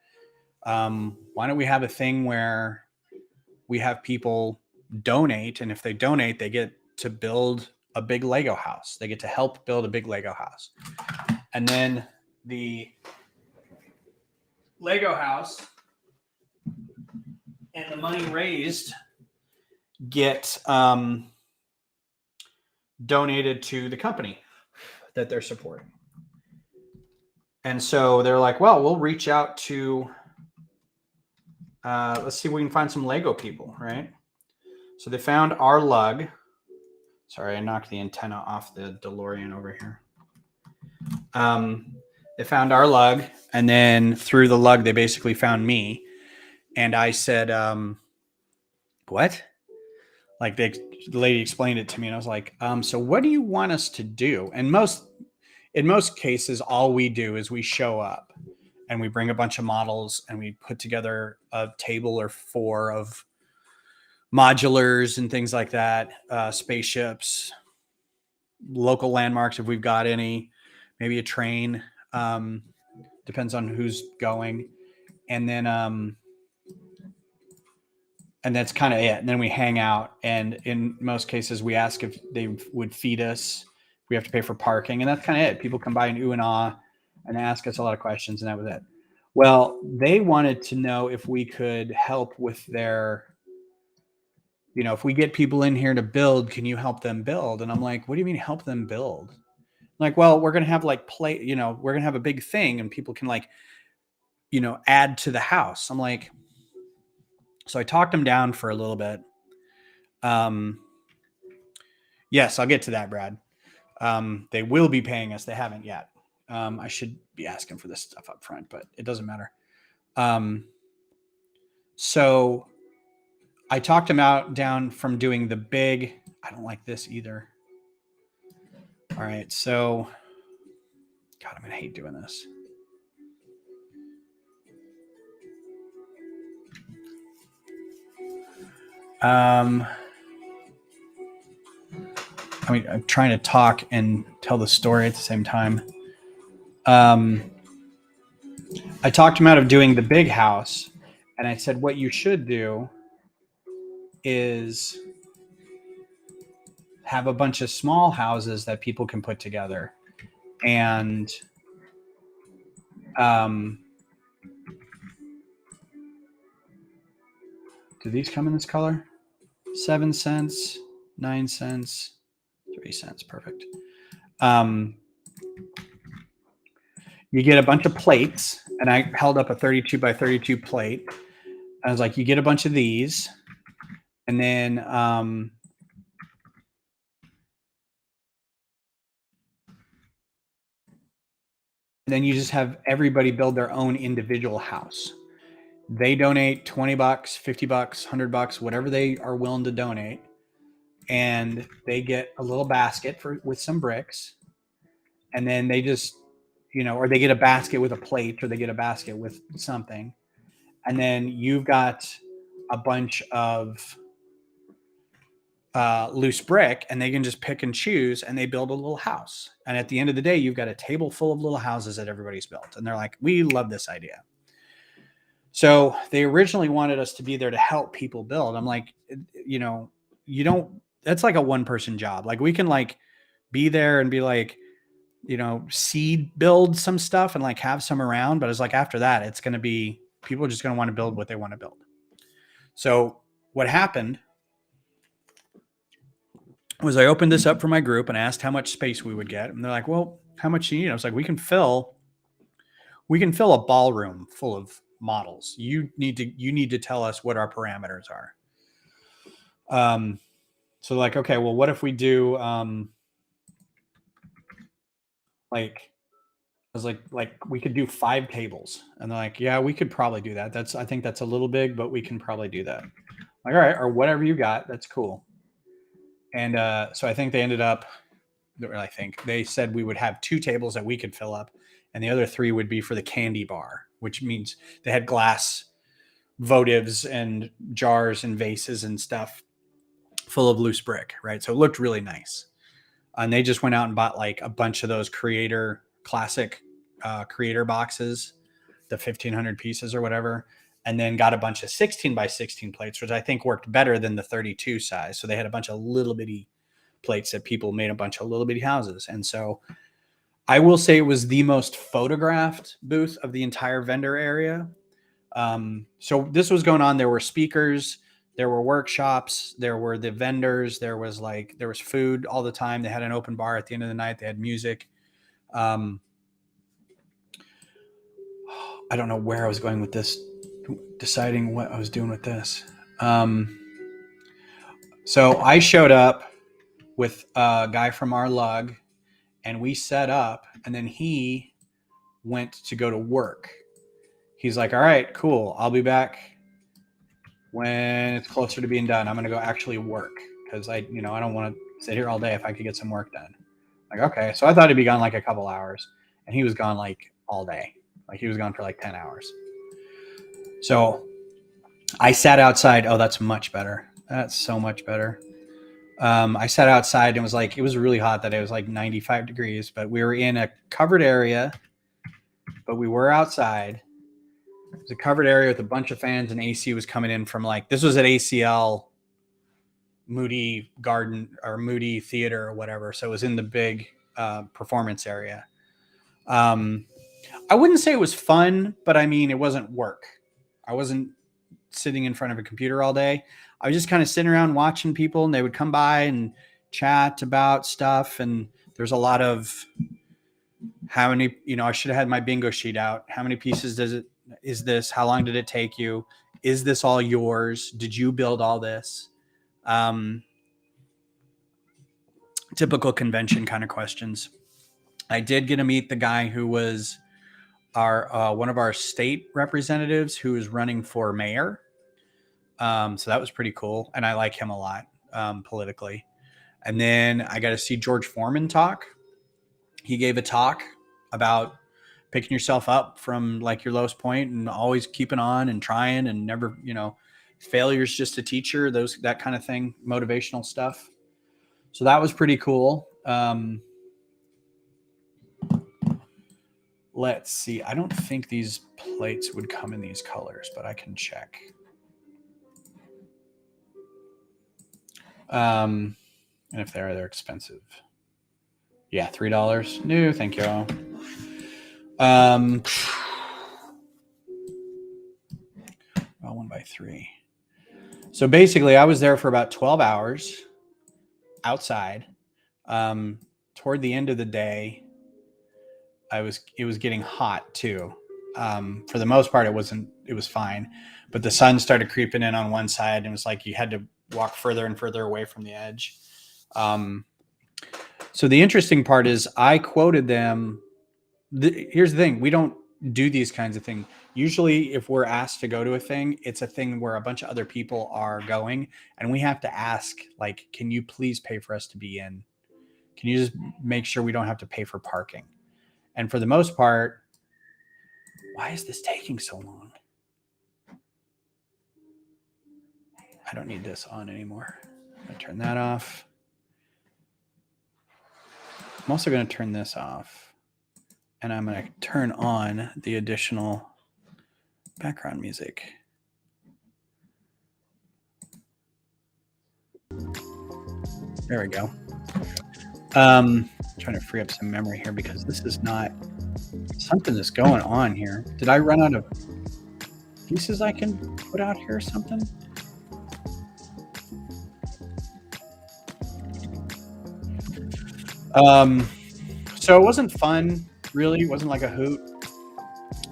Why don't we have a thing where we have people donate, and if they donate, they get to build a big Lego house. They get to help build a big Lego house. And then the Lego house and the money raised get donated to the company that they're supporting. And so they're like, well, we'll reach out to, let's see if we can find some Lego people, right? So they found our lug. Sorry, I knocked the antenna off the DeLorean over here. They found our lug, and then through the lug, they basically found me. And I said, what? Like the lady explained it to me, and I was like, so what do you want us to do? And in most cases, all we do is we show up and we bring a bunch of models and we put together a table or 4 of modulars and things like that, spaceships, local landmarks if we've got any, maybe a train, depends on who's going. And then and that's kind of it. And then we hang out, and in most cases we ask if they would feed us. We have to pay for parking, and that's kind of it. People come by and ooh and ah and ask us a lot of questions, and that was it. Well, they wanted to know if we could help with their, if we get people in here to build, can you help them build? And I'm like, what do you mean help them build? Like, well, we're going to have like we're going to have a big thing and people can like, add to the house. I'm like, so I talked them down for a little bit. Yes, I'll get to that, Brad. They will be paying us. They haven't yet. I should be asking for this stuff up front, but it doesn't matter. So I talked them down from doing the big, I don't like this either. All right. So God, I'm going to hate doing this. I mean, I'm trying to talk and tell the story at the same time. I talked him out of doing the big house, and I said, what you should do is have a bunch of small houses that people can put together. And do these come in this color? 7 cents, 9 cents, 3 cents. Perfect. You get a bunch of plates, and I held up a 32 by 32 plate. I was like, you get a bunch of these, and then you just have everybody build their own individual house. They donate $20, $50, $100, whatever they are willing to donate, and they get a little basket with some bricks, and then they just, or they get a basket with a plate, or they get a basket with something, and then you've got a bunch of loose brick, and they can just pick and choose, and they build a little house. And at the end of the day, you've got a table full of little houses that everybody's built, and they're like, we love this idea. So they originally wanted us to be there to help people build. I'm like, you don't, that's like a one-person job. Like, we can like be there and be like, seed build some stuff and like have some around. But it's like, after that, it's going to be, people are just going to want to build what they want to build. So what happened was I opened this up for my group and asked how much space we would get. And they're like, well, how much do you need? I was like, we can fill a ballroom full of models. You need to tell us what our parameters are. So like, okay, well, what if we do, I was like we could do 5 tables, and they're like, yeah, we could probably do that. I think that's a little big, but we can probably do that. Like, all right, or whatever you got, that's cool. And so I think they ended up, they said we would have 2 tables that we could fill up, and the other 3 would be for the candy bar, which means they had glass votives and jars and vases and stuff full of loose brick, right? So it looked really nice. And they just went out and bought like a bunch of those classic creator boxes, the 1,500 pieces or whatever, and then got a bunch of 16 by 16 plates, which I think worked better than the 32 size. So they had a bunch of little bitty plates that people made a bunch of little bitty houses. And so I will say it was the most photographed booth of the entire vendor area. So this was going on. There were speakers, there were workshops, there were the vendors, there was food all the time. They had an open bar at the end of the night. They had music. I don't know where I was going with this, deciding what I was doing with this. So I showed up with a guy from our lug, and we set up, and then he went to go to work. He's like, all right, cool. I'll be back when it's closer to being done. I'm going to go actually work, because I don't want to sit here all day if I could get some work done. Like, okay. So I thought he'd be gone like a couple hours, and he was gone like all day. Like, he was gone for like 10 hours. So I sat outside. Oh, that's much better. That's so much better. I sat outside, and it was really hot that day. It was like 95 degrees, but we were in a covered area, but we were outside. It was a covered area with a bunch of fans, and AC was coming in from this was at ACL Moody Garden or Moody Theater or whatever. So it was in the big performance area. I wouldn't say it was fun, but I mean, it wasn't work. I wasn't sitting in front of a computer all day. I was just kind of sitting around watching people, and they would come by and chat about stuff. And there's a lot of how many, I should have had my bingo sheet out. How many pieces is this? How long did it take you? Is this all yours? Did you build all this? Typical convention kind of questions. I did get to meet the guy who was one of our state representatives who is running for mayor. So that was pretty cool. And I like him a lot politically. And then I got to see George Foreman talk. He gave a talk about picking yourself up from like your lowest point and always keeping on and trying and never, failure's just a teacher, that kind of thing, motivational stuff. So that was pretty cool. Let's see. I don't think these plates would come in these colors, but I can check. And if they are, they're expensive. Yeah, $3. No, thank you. 1x3. So basically, I was there for about 12 hours outside. Toward the end of the day, it was getting hot too. For the most part, it was fine, but the sun started creeping in on one side, and it was like you had to walk further and further away from the edge. So the interesting part is I quoted them. Here's the thing. We don't do these kinds of things. Usually if we're asked to go to a thing, it's a thing where a bunch of other people are going and we have to ask, like, can you please pay for us to be in? Can you just make sure we don't have to pay for parking? And for the most part, why is this taking so long? I don't need this on anymore. I'm going to turn that off. I'm also going to turn this off. And I'm going to turn on the additional background music. There we go. Trying to free up some memory here because this is not something that's going on here. Did I run out of pieces I can put out here or something? So it wasn't fun, really. It wasn't like a hoot.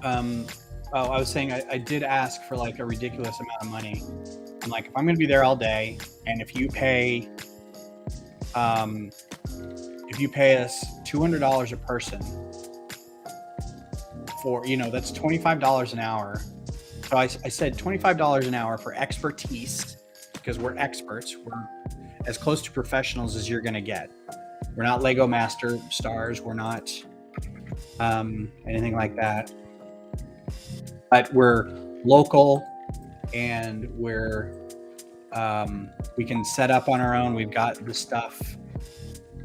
I was saying I did ask for like a ridiculous amount of money. I'm like, if I'm going to be there all day, and if you pay us $200 a person for, that's $25 an hour. So I said $25 an hour for expertise, because we're experts. We're as close to professionals as you're going to get. We're not Lego Master stars. We're not anything like that. But we're local, and we can set up on our own. We've got the stuff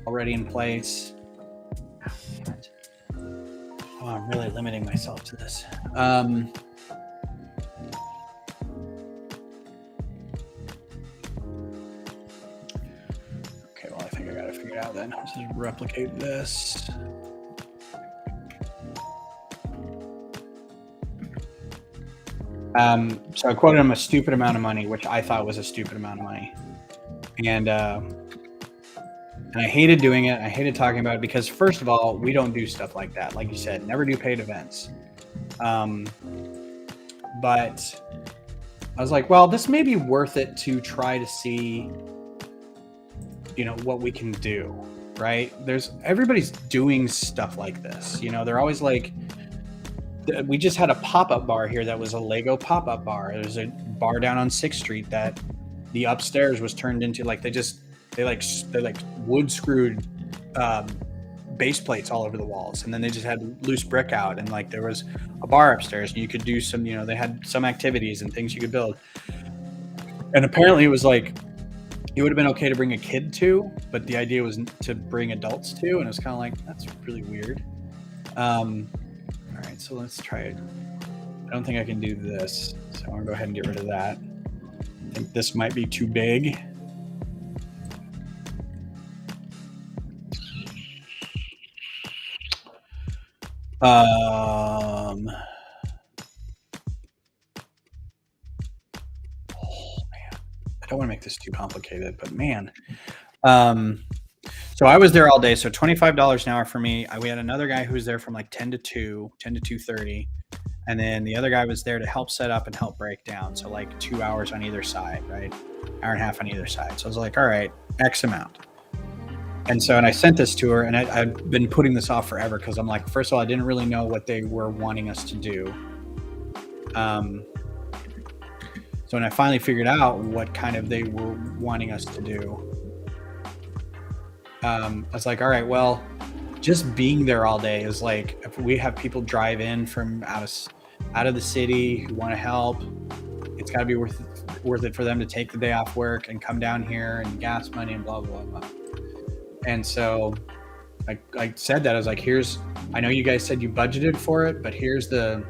already in place. Oh, I'm really limiting myself to this. Okay, well, I think I got to figure it out then. Let's just replicate this. So I quoted him a stupid amount of money, which I thought was a stupid amount of money. And I hated doing it. I hated talking about it because, first of all, we don't do stuff like that. Like you said, never do paid events. But I was like, well, this may be worth it to try to see, what we can do, right? Everybody's doing stuff like this. They're always like, we just had a pop-up bar here that was a Lego pop-up bar. There's a bar down on 6th Street that the upstairs was turned into like, they wood screwed base plates all over the walls, and then they just had loose brick out, and like there was a bar upstairs and you could do some, they had some activities and things you could build. And apparently it was like, it would have been okay to bring a kid to, but the idea was to bring adults to, and it was kind of like, that's really weird. All right, so let's try it. I don't think I can do this, so I'm gonna go ahead and get rid of that. I think this might be too big. Oh man, I don't want to make this too complicated, but man. So I was there all day. So $25 an hour for me. We had another guy who was there from like 10 to 2:30. And then the other guy was there to help set up and help break down. So like 2 hours on either side, right? Hour and a half on either side. So I was like, all right, X amount. And I sent this to her, and I've been putting this off forever because I'm like, first of all, I didn't really know what they were wanting us to do. So when I finally figured out what kind of they were wanting us to do, I was like, all right, well, just being there all day is like, if we have people drive in from out of the city who want to help, it's got to be worth it for them to take the day off work and come down here, and gas money and blah blah blah. And so I said that I was like, I know you guys said you budgeted for it, but here's the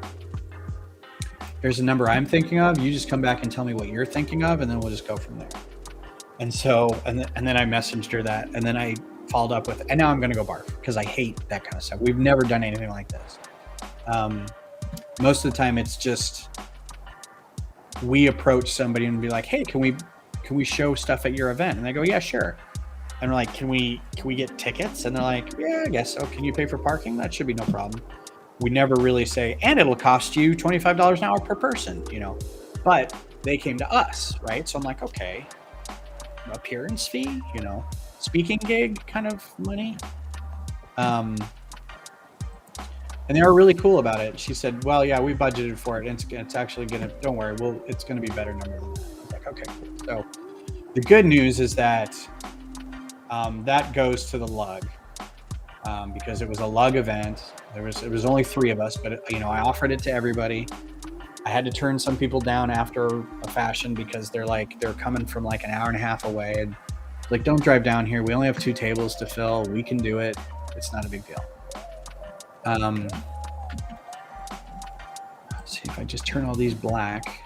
number I'm thinking of. You just come back and tell me what you're thinking of, and then we'll just go from there. And so, and then I messaged her that, and then I followed up with, and now I'm going to go barf, because I hate that kind of stuff. We've never done anything like this. Most of the time it's just, we approach somebody and be like, hey, can we show stuff at your event? And they go, yeah, sure. And we're like, can we get tickets? And they're like, yeah, I guess so. Can you pay for parking? That should be no problem. We never really say, and it'll cost you $25 an hour per person, but they came to us, right? So I'm like, okay, appearance fee, speaking gig kind of money. And they were really cool about it. She said, well, yeah, we budgeted for it. And it's actually don't worry, it's going to be better number than that. I was like, okay, cool. So the good news is that that goes to the lug, because it was a lug event. It was only 3 of us, but I offered it to everybody. I had to turn some people down after a fashion, because they're coming from like an hour and a half away, and like, don't drive down here. We only have 2 tables to fill. We can do it. It's not a big deal. Let's see if I just turn all these black.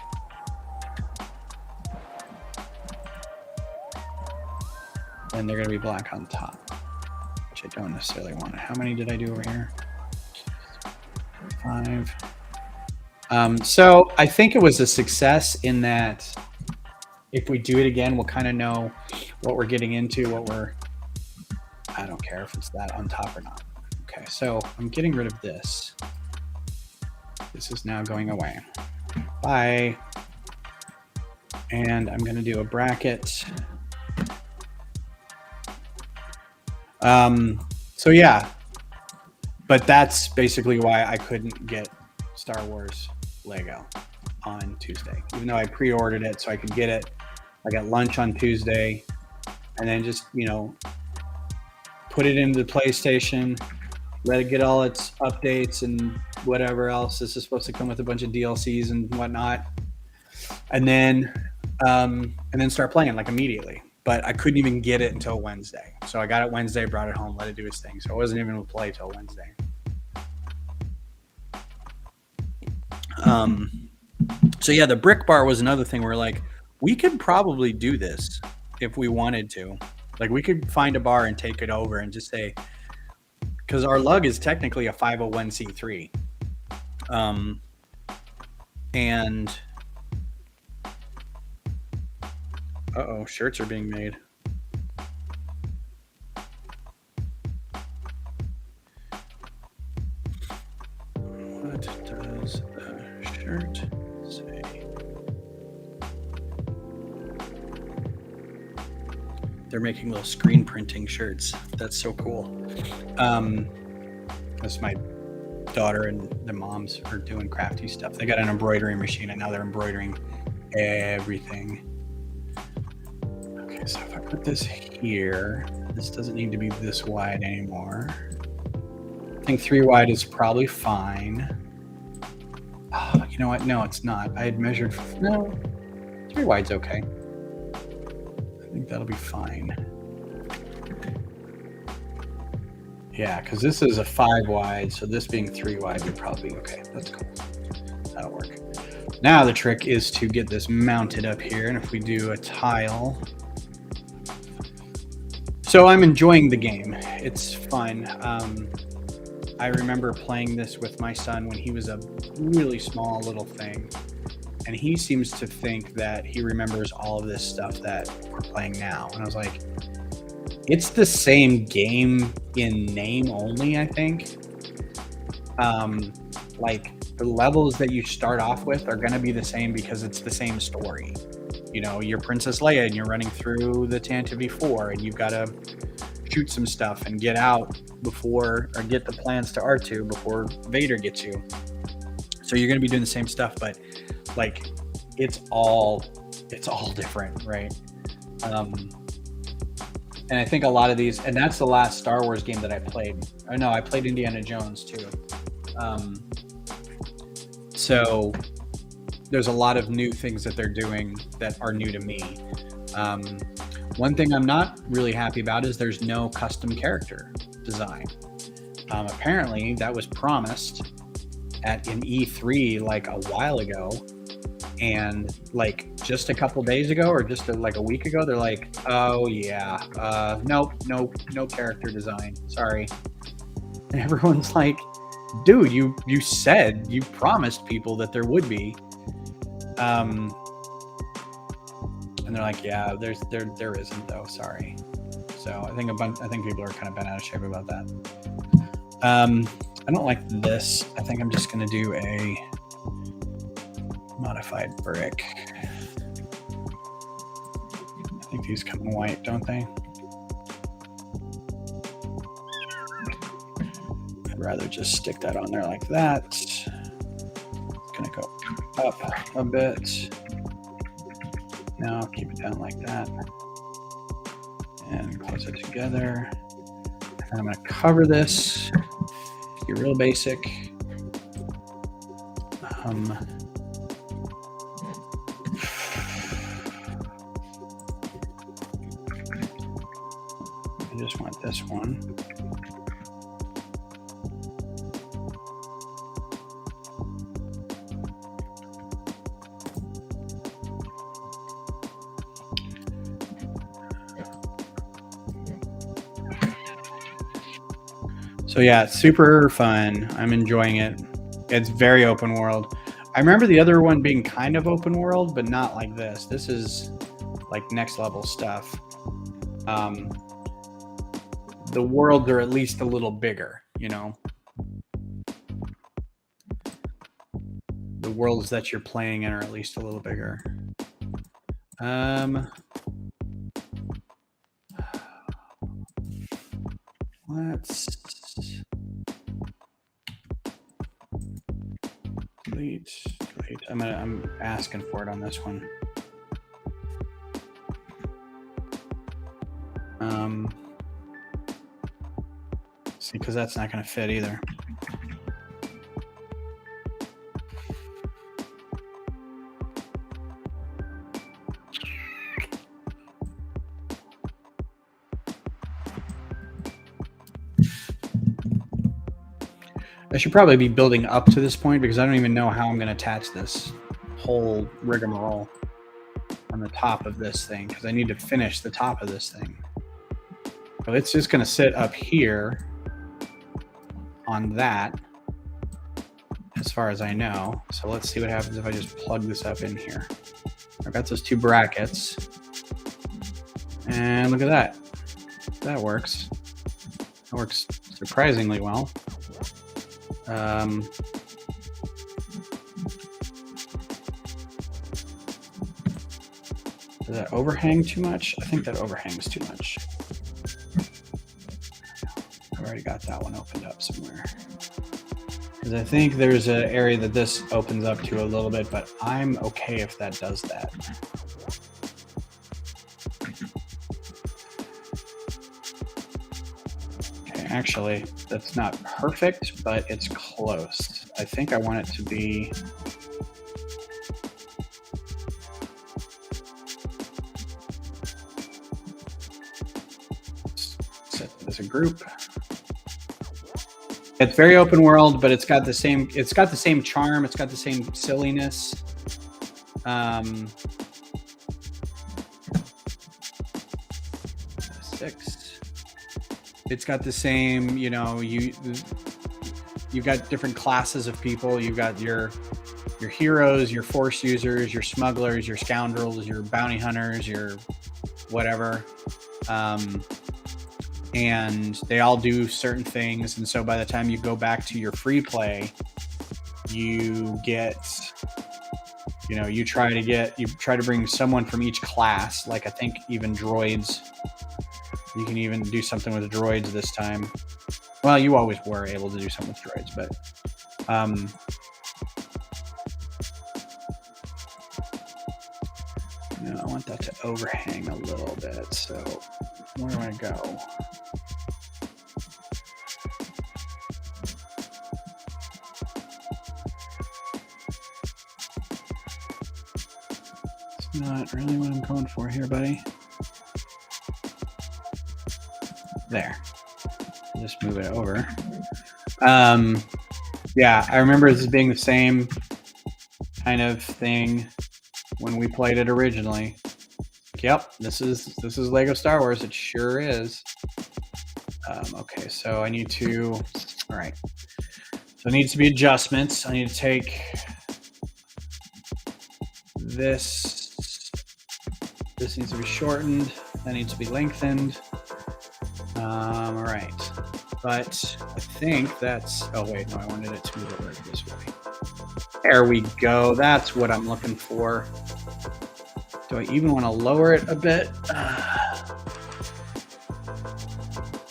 Then they're going to be black on top, which I don't necessarily want. How many did I do over here? 5. So I think it was a success in that if we do it again, we'll kind of know what we're getting into, I don't care if it's that on top or not. Okay, so I'm getting rid of this. This is now going away. Bye. And I'm going to do a bracket. So yeah, but that's basically why I couldn't get Star Wars Lego on Tuesday, even though I pre-ordered it so I could get it. I got lunch on Tuesday, and then just, put it into the PlayStation, let it get all its updates and whatever else. This is supposed to come with a bunch of DLCs and whatnot, and then start playing like immediately. But I couldn't even get it until Wednesday. So I got it Wednesday, brought it home, let it do its thing. So I wasn't even able to play till Wednesday. So yeah, the brick bar was another thing where like, we could probably do this if we wanted to. Like, we could find a bar and take it over and just say, because our lug is technically a 501c3. And shirts are being made. What does the shirt say? They're making little screen printing shirts. That's so cool. That's my daughter and the moms are doing crafty stuff. They got an embroidery machine, and now they're embroidering everything. Okay, so if I put this here, this doesn't need to be this wide anymore. I think 3 wide is probably fine. Oh, you know what? No, it's not. I had measured. No, 3 wide's okay. I think that'll be fine. Yeah, because this is a 5 wide, so this being 3 wide would probably be okay. That's cool. That'll work. Now the trick is to get this mounted up here, and if we do a tile. So I'm enjoying the game. It's fun. I remember playing this with my son when he was a really small little thing, and he seems to think that he remembers all of this stuff that we're playing now. And I was like, it's the same game in name only, I think. Like, the levels that you start off with are going to be the same because it's the same story. You're Princess Leia and you're running through the Tantive 4, and you've got to shoot some stuff and get out or get the plans to R2 before Vader gets you. So you're going to be doing the same stuff, but like, it's all different, right? And I think a lot of these, and that's the last Star Wars game that I played. Oh no, I played Indiana Jones too. So there's a lot of new things that they're doing that are new to me. One thing I'm not really happy about is there's no custom character design. Apparently that was promised in E3 like a while ago, and like just a couple days ago or just like a week ago, they're like, oh yeah, nope, no character design, sorry. And everyone's like, dude, you said, you promised people that there would be. And they're like, yeah, there isn't though, sorry. So I think people are kind of bent out of shape about that. I don't like this. I think I'm just gonna do a modified brick. I think these come in white, don't they? I'd rather just stick that on there like that. It's gonna go up a bit. Now keep it down like that. And close it together. And I'm gonna cover this. Be real basic. I just want this one. So yeah, it's super fun. I'm enjoying it. It's very open world. I remember the other one being kind of open world, but not like this. This is like next level stuff. The worlds are at least a little bigger, you know. The worlds that you're playing in are at least a little bigger. Let's delete. I'm asking for it on this one. See, because that's not going to fit either. I should probably be building up to this point because I don't even know how I'm going to attach this whole rigmarole on the top of this thing, because I need to finish the top of this thing. So it's just going to sit up here on that, as far as I know. So let's see what happens if I just plug this up in here. I've got those two brackets, and look at that. That works. That works surprisingly well. Does that overhang too much? I think that overhangs too much. I've already got that one opened up somewhere. Because I think there's an area that this opens up to a little bit, but I'm okay if that does that. Okay, actually, that's not perfect, but it's close. I think I want it to be... Set it as a group. It's very open world, but it's got the same charm, it's got the same silliness. It's got the same, you know, you've got different classes of people. You've got your heroes, your force users, your smugglers, your scoundrels, your bounty hunters, your whatever. And they all do certain things. And so by the time you go back to your free play, you get, you know, you try to bring someone from each class. Like I think even droids, you can even do something with droids this time. Well, you always were able to do something with droids, but no, I want that to overhang a little bit. So Where do I go? It's not really what I'm going for here, buddy. There. Just move it over. Yeah, I remember this being the same kind of thing when we played it originally. Yep, this is Lego Star Wars. It sure is. Okay, so I need to. All right. So it needs to be adjustments. I need to take this. This needs to be shortened. That needs to be lengthened. All right. But I think that's. Oh wait, no, I wanted it to move over this way. There we go. That's what I'm looking for. Do I even want to lower it a bit?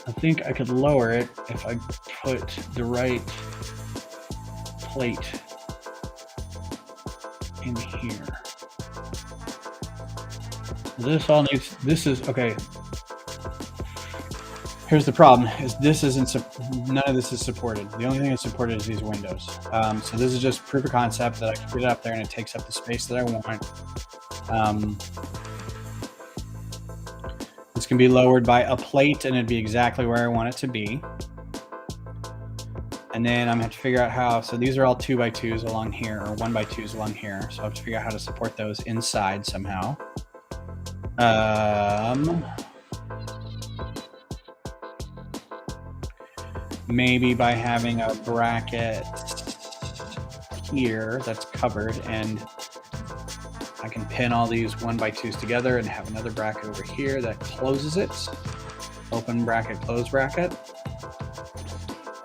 I think I could lower it if I put the right plate in here. This all needs, this is, okay. Here's the problem, is this isn't, none of this is supported. The only thing that's supported is these windows. So this is just proof of concept that I can get it up there and it takes up the space that I want. This can be lowered by a plate and it'd be exactly where I want it to be. And then I'm gonna have to figure out how, so these are all 2x2s along here, or 1x2s along here. So I have to figure out how to support those inside somehow. Maybe by having a bracket here that's covered, and I can pin all these 1x2s together and have another bracket over here that closes it. Open bracket, close bracket.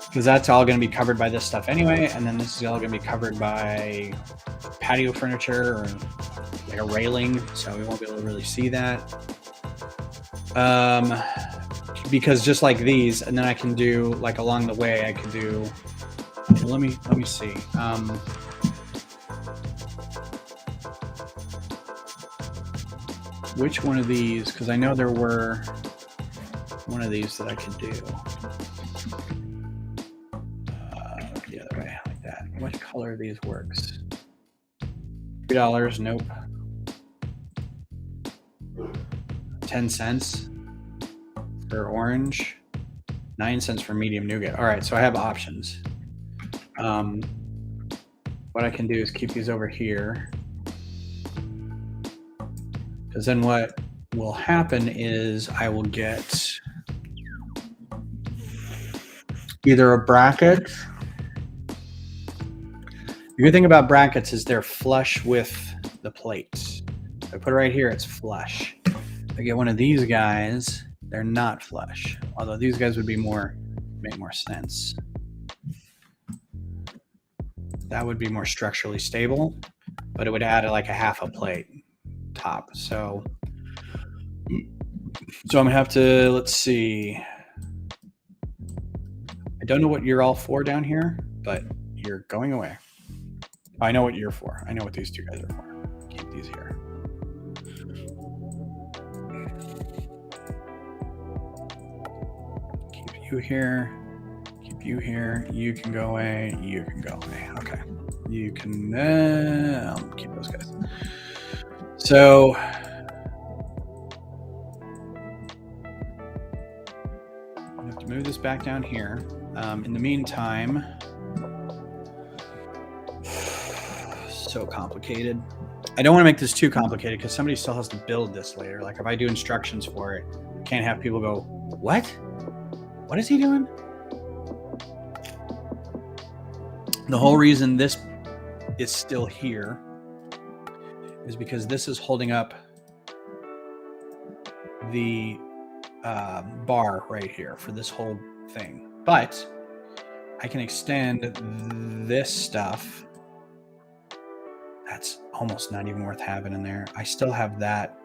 Because that's all going to be covered by this stuff anyway, and then this is all going to be covered by patio furniture or like a railing, so we won't be able to really see that. Because just like these, and then I can do like along the way, I could do. Let me see. Which one of these? Because I know there were one of these that I could do. The other way, like that. What color of these works? $3. Nope. 10 cents for orange. 9 cents for medium nougat. All right, so I have options. What I can do is keep these over here. Because then what will happen is I will get either a bracket. The good thing about brackets is they're flush with the plates. If I put it right here, it's flush. If I get one of these guys, they're not flush. Although these guys would be make more sense. That would be more structurally stable, but it would add like a half a plate top. So I'm gonna have to, let's see. I don't know what you're all for down here, but you're going away. I know what you're for. I know what these two guys are for. Keep these here. Keep you here. Keep you here. You can go away. You can go away. Okay. You can I'll keep those guys. So I have to move this back down here. In the meantime, so complicated. I don't want to make this too complicated because somebody still has to build this later. Like if I do instructions for it, I can't have people go, what? What is he doing? The whole reason this is still here is because this is holding up the bar right here for this whole thing. But I can extend this stuff. That's almost not even worth having in there. I still have that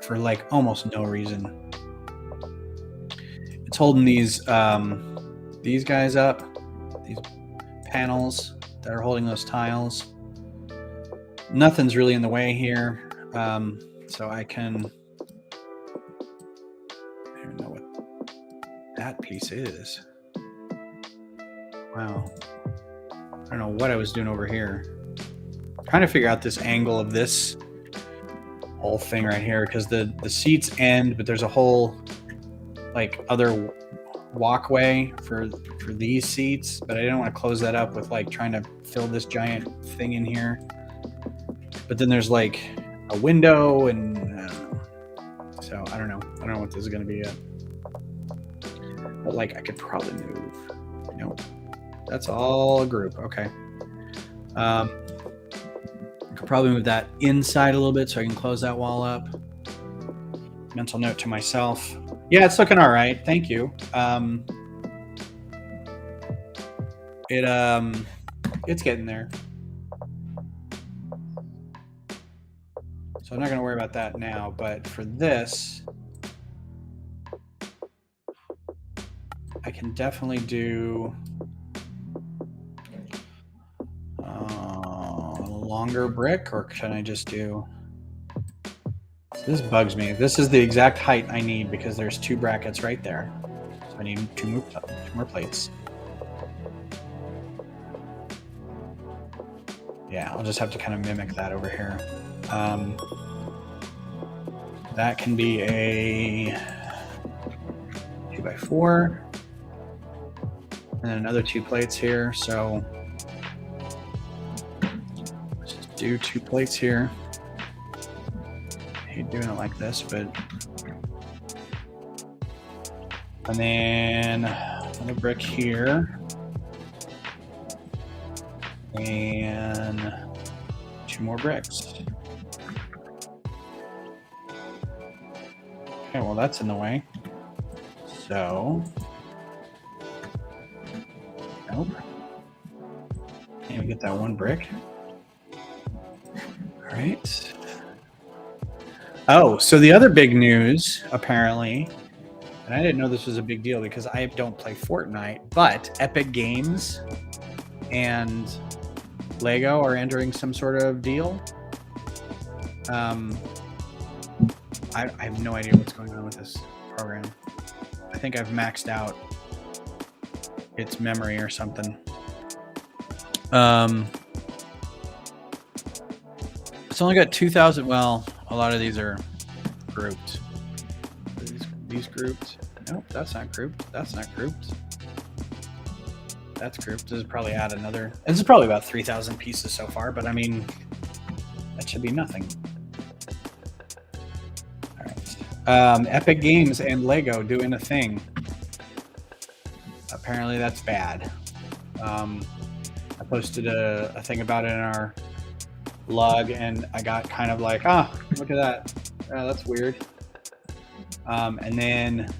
for like almost no reason. It's holding these guys up, these panels that are holding those tiles. Nothing's really in the way here, so I can that piece is. Wow. I don't know what I was doing over here. Trying to figure out this angle of this whole thing right here, because the seats end, but there's a whole like other walkway for these seats, but I didn't want to close that up with like trying to fill this giant thing in here. But then there's like a window, and so I don't know what this is going to be yet. But like I could probably move. Nope, that's all a group. Okay. I could probably move that inside a little bit so I can close that wall up. Mental note to myself. Yeah, it's looking all right. Thank you. It's getting there. So I'm not going to worry about that now, but for this, I can definitely do a longer brick, or can I just do... This bugs me. This is the exact height I need because there's 2 brackets right there. So I need two more plates. Yeah, I'll just have to kind of mimic that over here. That can be a 2x4, and then another 2 plates here. So let's just do 2 plates here. I hate doing it like this, but, and then another brick here, and 2 more bricks. Okay, well that's in the way. So, nope. Can't even get that 1 brick. All right. Oh, so the other big news, apparently, and I didn't know this was a big deal because I don't play Fortnite, but Epic Games and Lego are entering some sort of deal. I have no idea what's going on with this program. I think I've maxed out its memory or something. It's only got 2,000. Well, a lot of these are grouped. These grouped. Nope, that's not grouped. That's not grouped. That's grouped. This is probably add another. This is probably about 3,000 pieces so far, but I mean, that should be nothing. All right. Epic Games and Lego doing a thing. Apparently that's bad. I posted a thing about it in our log, and I got kind of like, look at that. That's weird. And then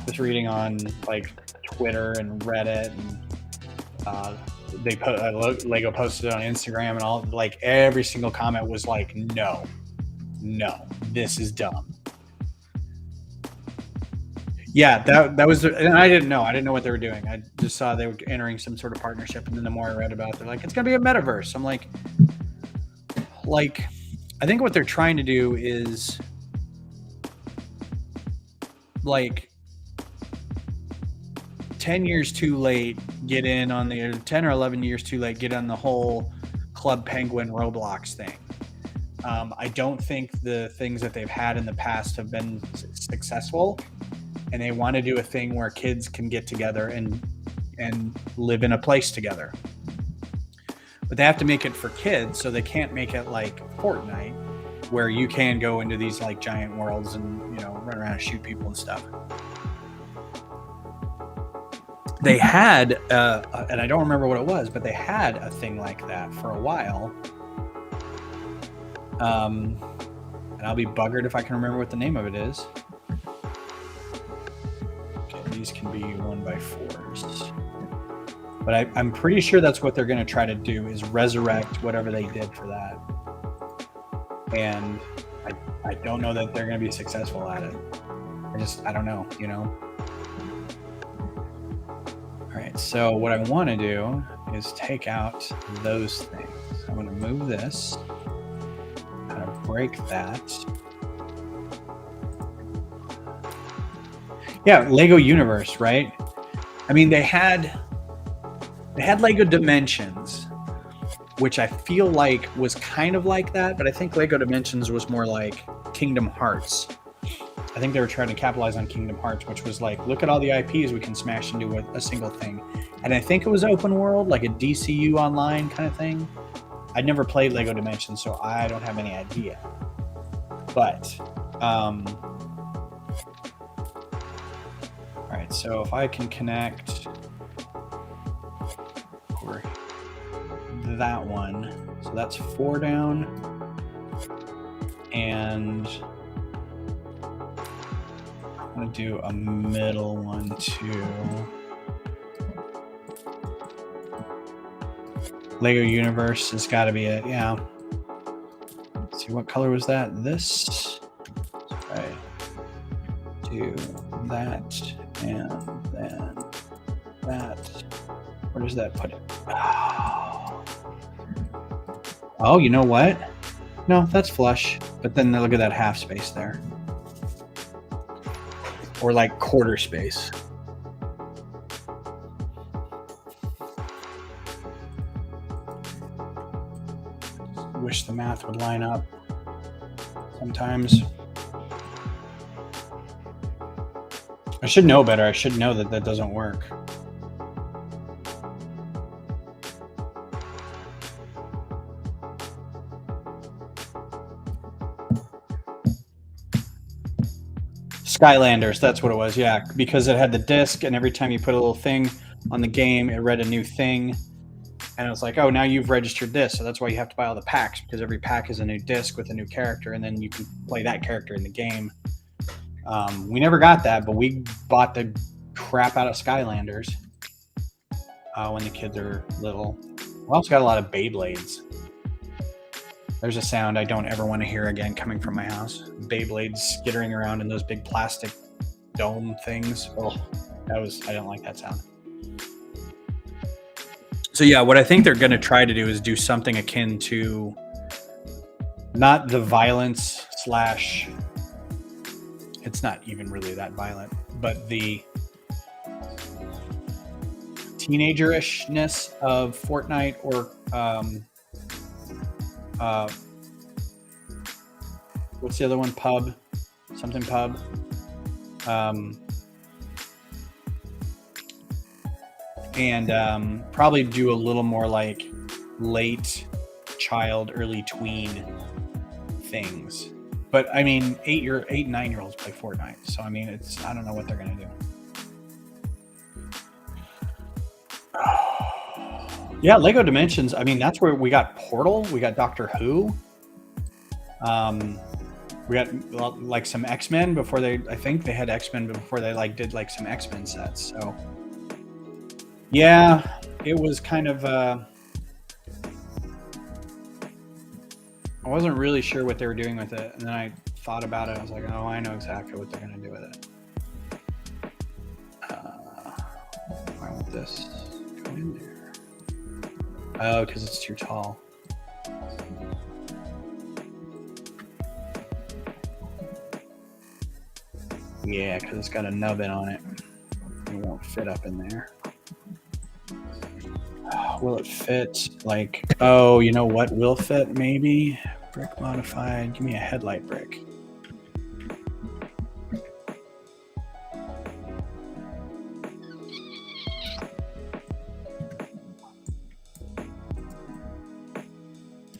just reading on like Twitter and Reddit, and Lego posted it on Instagram, and all like every single comment was like, no, this is dumb. Yeah, that was, and I didn't know what they were doing. I just saw they were entering some sort of partnership, and then the more I read about it, they're like, it's gonna be a metaverse. I'm like, I think what they're trying to do is like 10 years too late, get in on the 10 or 11 years too late, get on the whole Club Penguin Roblox thing. I don't think the things that they've had in the past have been successful, and they want to do a thing where kids can get together and live in a place together. But they have to make it for kids, so they can't make it like Fortnite, where you can go into these like giant worlds and, you know, run around and shoot people and stuff. They had, and I don't remember what it was, but they had a thing like that for a while. And I'll be buggered if I can remember what the name of it is. Okay, these can be 1x4s. But I'm pretty sure that's what they're going to try to do, is resurrect whatever they did for that. And I don't know that they're going to be successful at it. I don't know, you know? All right, so what I want to do is take out those things. I'm going to move this, kind of break that. Yeah, Lego Universe, right? I mean, they had Lego Dimensions, which I feel like was kind of like that, but I think Lego Dimensions was more like Kingdom Hearts. I think they were trying to capitalize on Kingdom Hearts, which was like, look at all the IPs we can smash into a single thing. And I think it was open world, like a DCU online kind of thing. I'd never played Lego Dimensions, so I don't have any idea. But, all right, so if I can connect over that one, so that's 4 down, and I'm gonna do a middle one too. Lego Universe has got to be it, yeah. Let's see, what color was that? This. Okay. Do that, and then that. Where does that put it? Oh, you know what? No, that's flush. But then look at that half space there. Or like quarter space. Wish the math would line up sometimes. I should know better. I should know that that doesn't work. Skylanders, that's what it was, yeah. Because it had the disc, and every time you put a little thing on the game, it read a new thing. And it was like, oh, now you've registered this, so that's why you have to buy all the packs, because every pack is a new disc with a new character, and then you can play that character in the game. We never got that, but we bought the crap out of Skylanders when the kids are little. We also got a lot of Beyblades. There's a sound I don't ever want to hear again coming from my house. Beyblades skittering around in those big plastic dome things. Oh, I don't like that sound. So yeah, what I think they're going to try to do is do something akin to not the violence slash, it's not even really that violent, but the teenager-ishness of Fortnite or what's the other one? Pub, something pub. And probably do a little more like late child, early tween things. But I mean, 8 and 9-year-olds play Fortnite, so I mean, I don't know what they're gonna do. Yeah, Lego Dimensions. I mean, that's where we got Portal. We got Doctor Who. We got like some X-Men before I think they had X-Men before they like did like some X-Men sets. So yeah, it was kind of. I wasn't really sure what they were doing with it, and then I thought about it. I was like, oh, I know exactly what they're gonna do with it. Why won't this go in there? Oh, because it's too tall. Yeah, because it's got a nubbin on it. It won't fit up in there. Will it fit? Like, oh, you know what will fit? Maybe brick modified. Give me a headlight brick.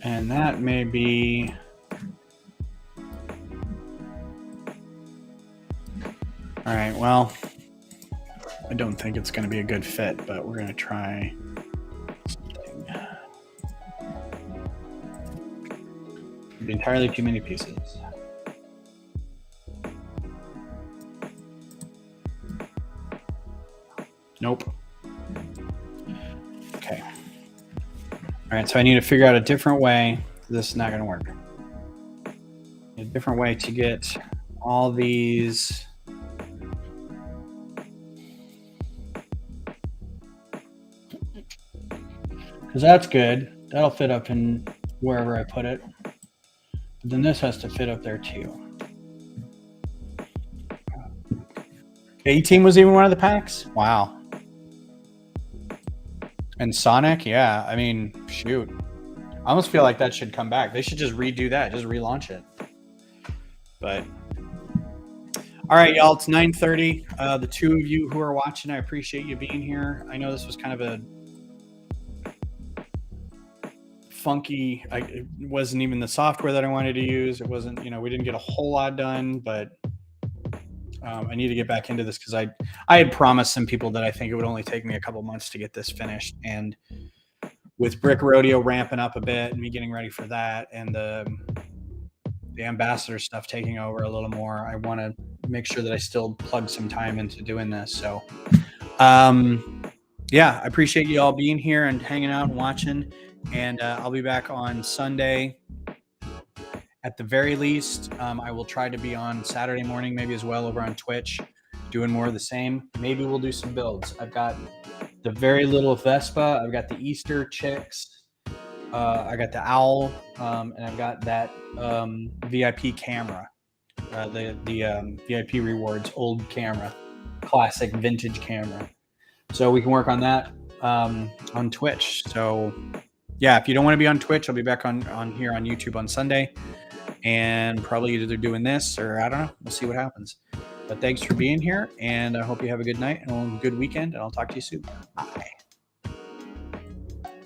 And that may be. All right, well, I don't think it's going to be a good fit, but we're going to try something. Entirely too many pieces. Nope. Okay. All right, so I need to figure out a different way. This is not going to work. A different way to get all these. Because that's good. That'll fit up in wherever I put it. But then this has to fit up there too. A-Team was even one of the packs? Wow. And Sonic, yeah. I mean, shoot. I almost feel like that should come back. They should just redo that, just relaunch it. But all right, y'all. It's 9:30. The two of you who are watching, I appreciate you being here. I know this was kind of a funky. It wasn't even the software that I wanted to use. It wasn't. We didn't get a whole lot done, but I need to get back into this because I had promised some people that I think it would only take me a couple months to get this finished, and with Brick Rodeo ramping up a bit and me getting ready for that, and the ambassador stuff taking over a little more, I want to make sure that I still plug some time into doing this. So, yeah, I appreciate you all being here and hanging out and watching. And I'll be back on Sunday. At the very least, I will try to be on Saturday morning, maybe as well, over on Twitch, doing more of the same. Maybe we'll do some builds. I've got the very little Vespa. I've got the Easter chicks. I got the owl, and I've got that VIP camera, the VIP rewards old camera, classic vintage camera. So we can work on that on Twitch. So yeah, if you don't want to be on Twitch, I'll be back on here on YouTube on Sunday, and probably either doing this or I don't know. We'll see what happens. But thanks for being here, and I hope you have a good night and a good weekend, and I'll talk to you soon. Bye.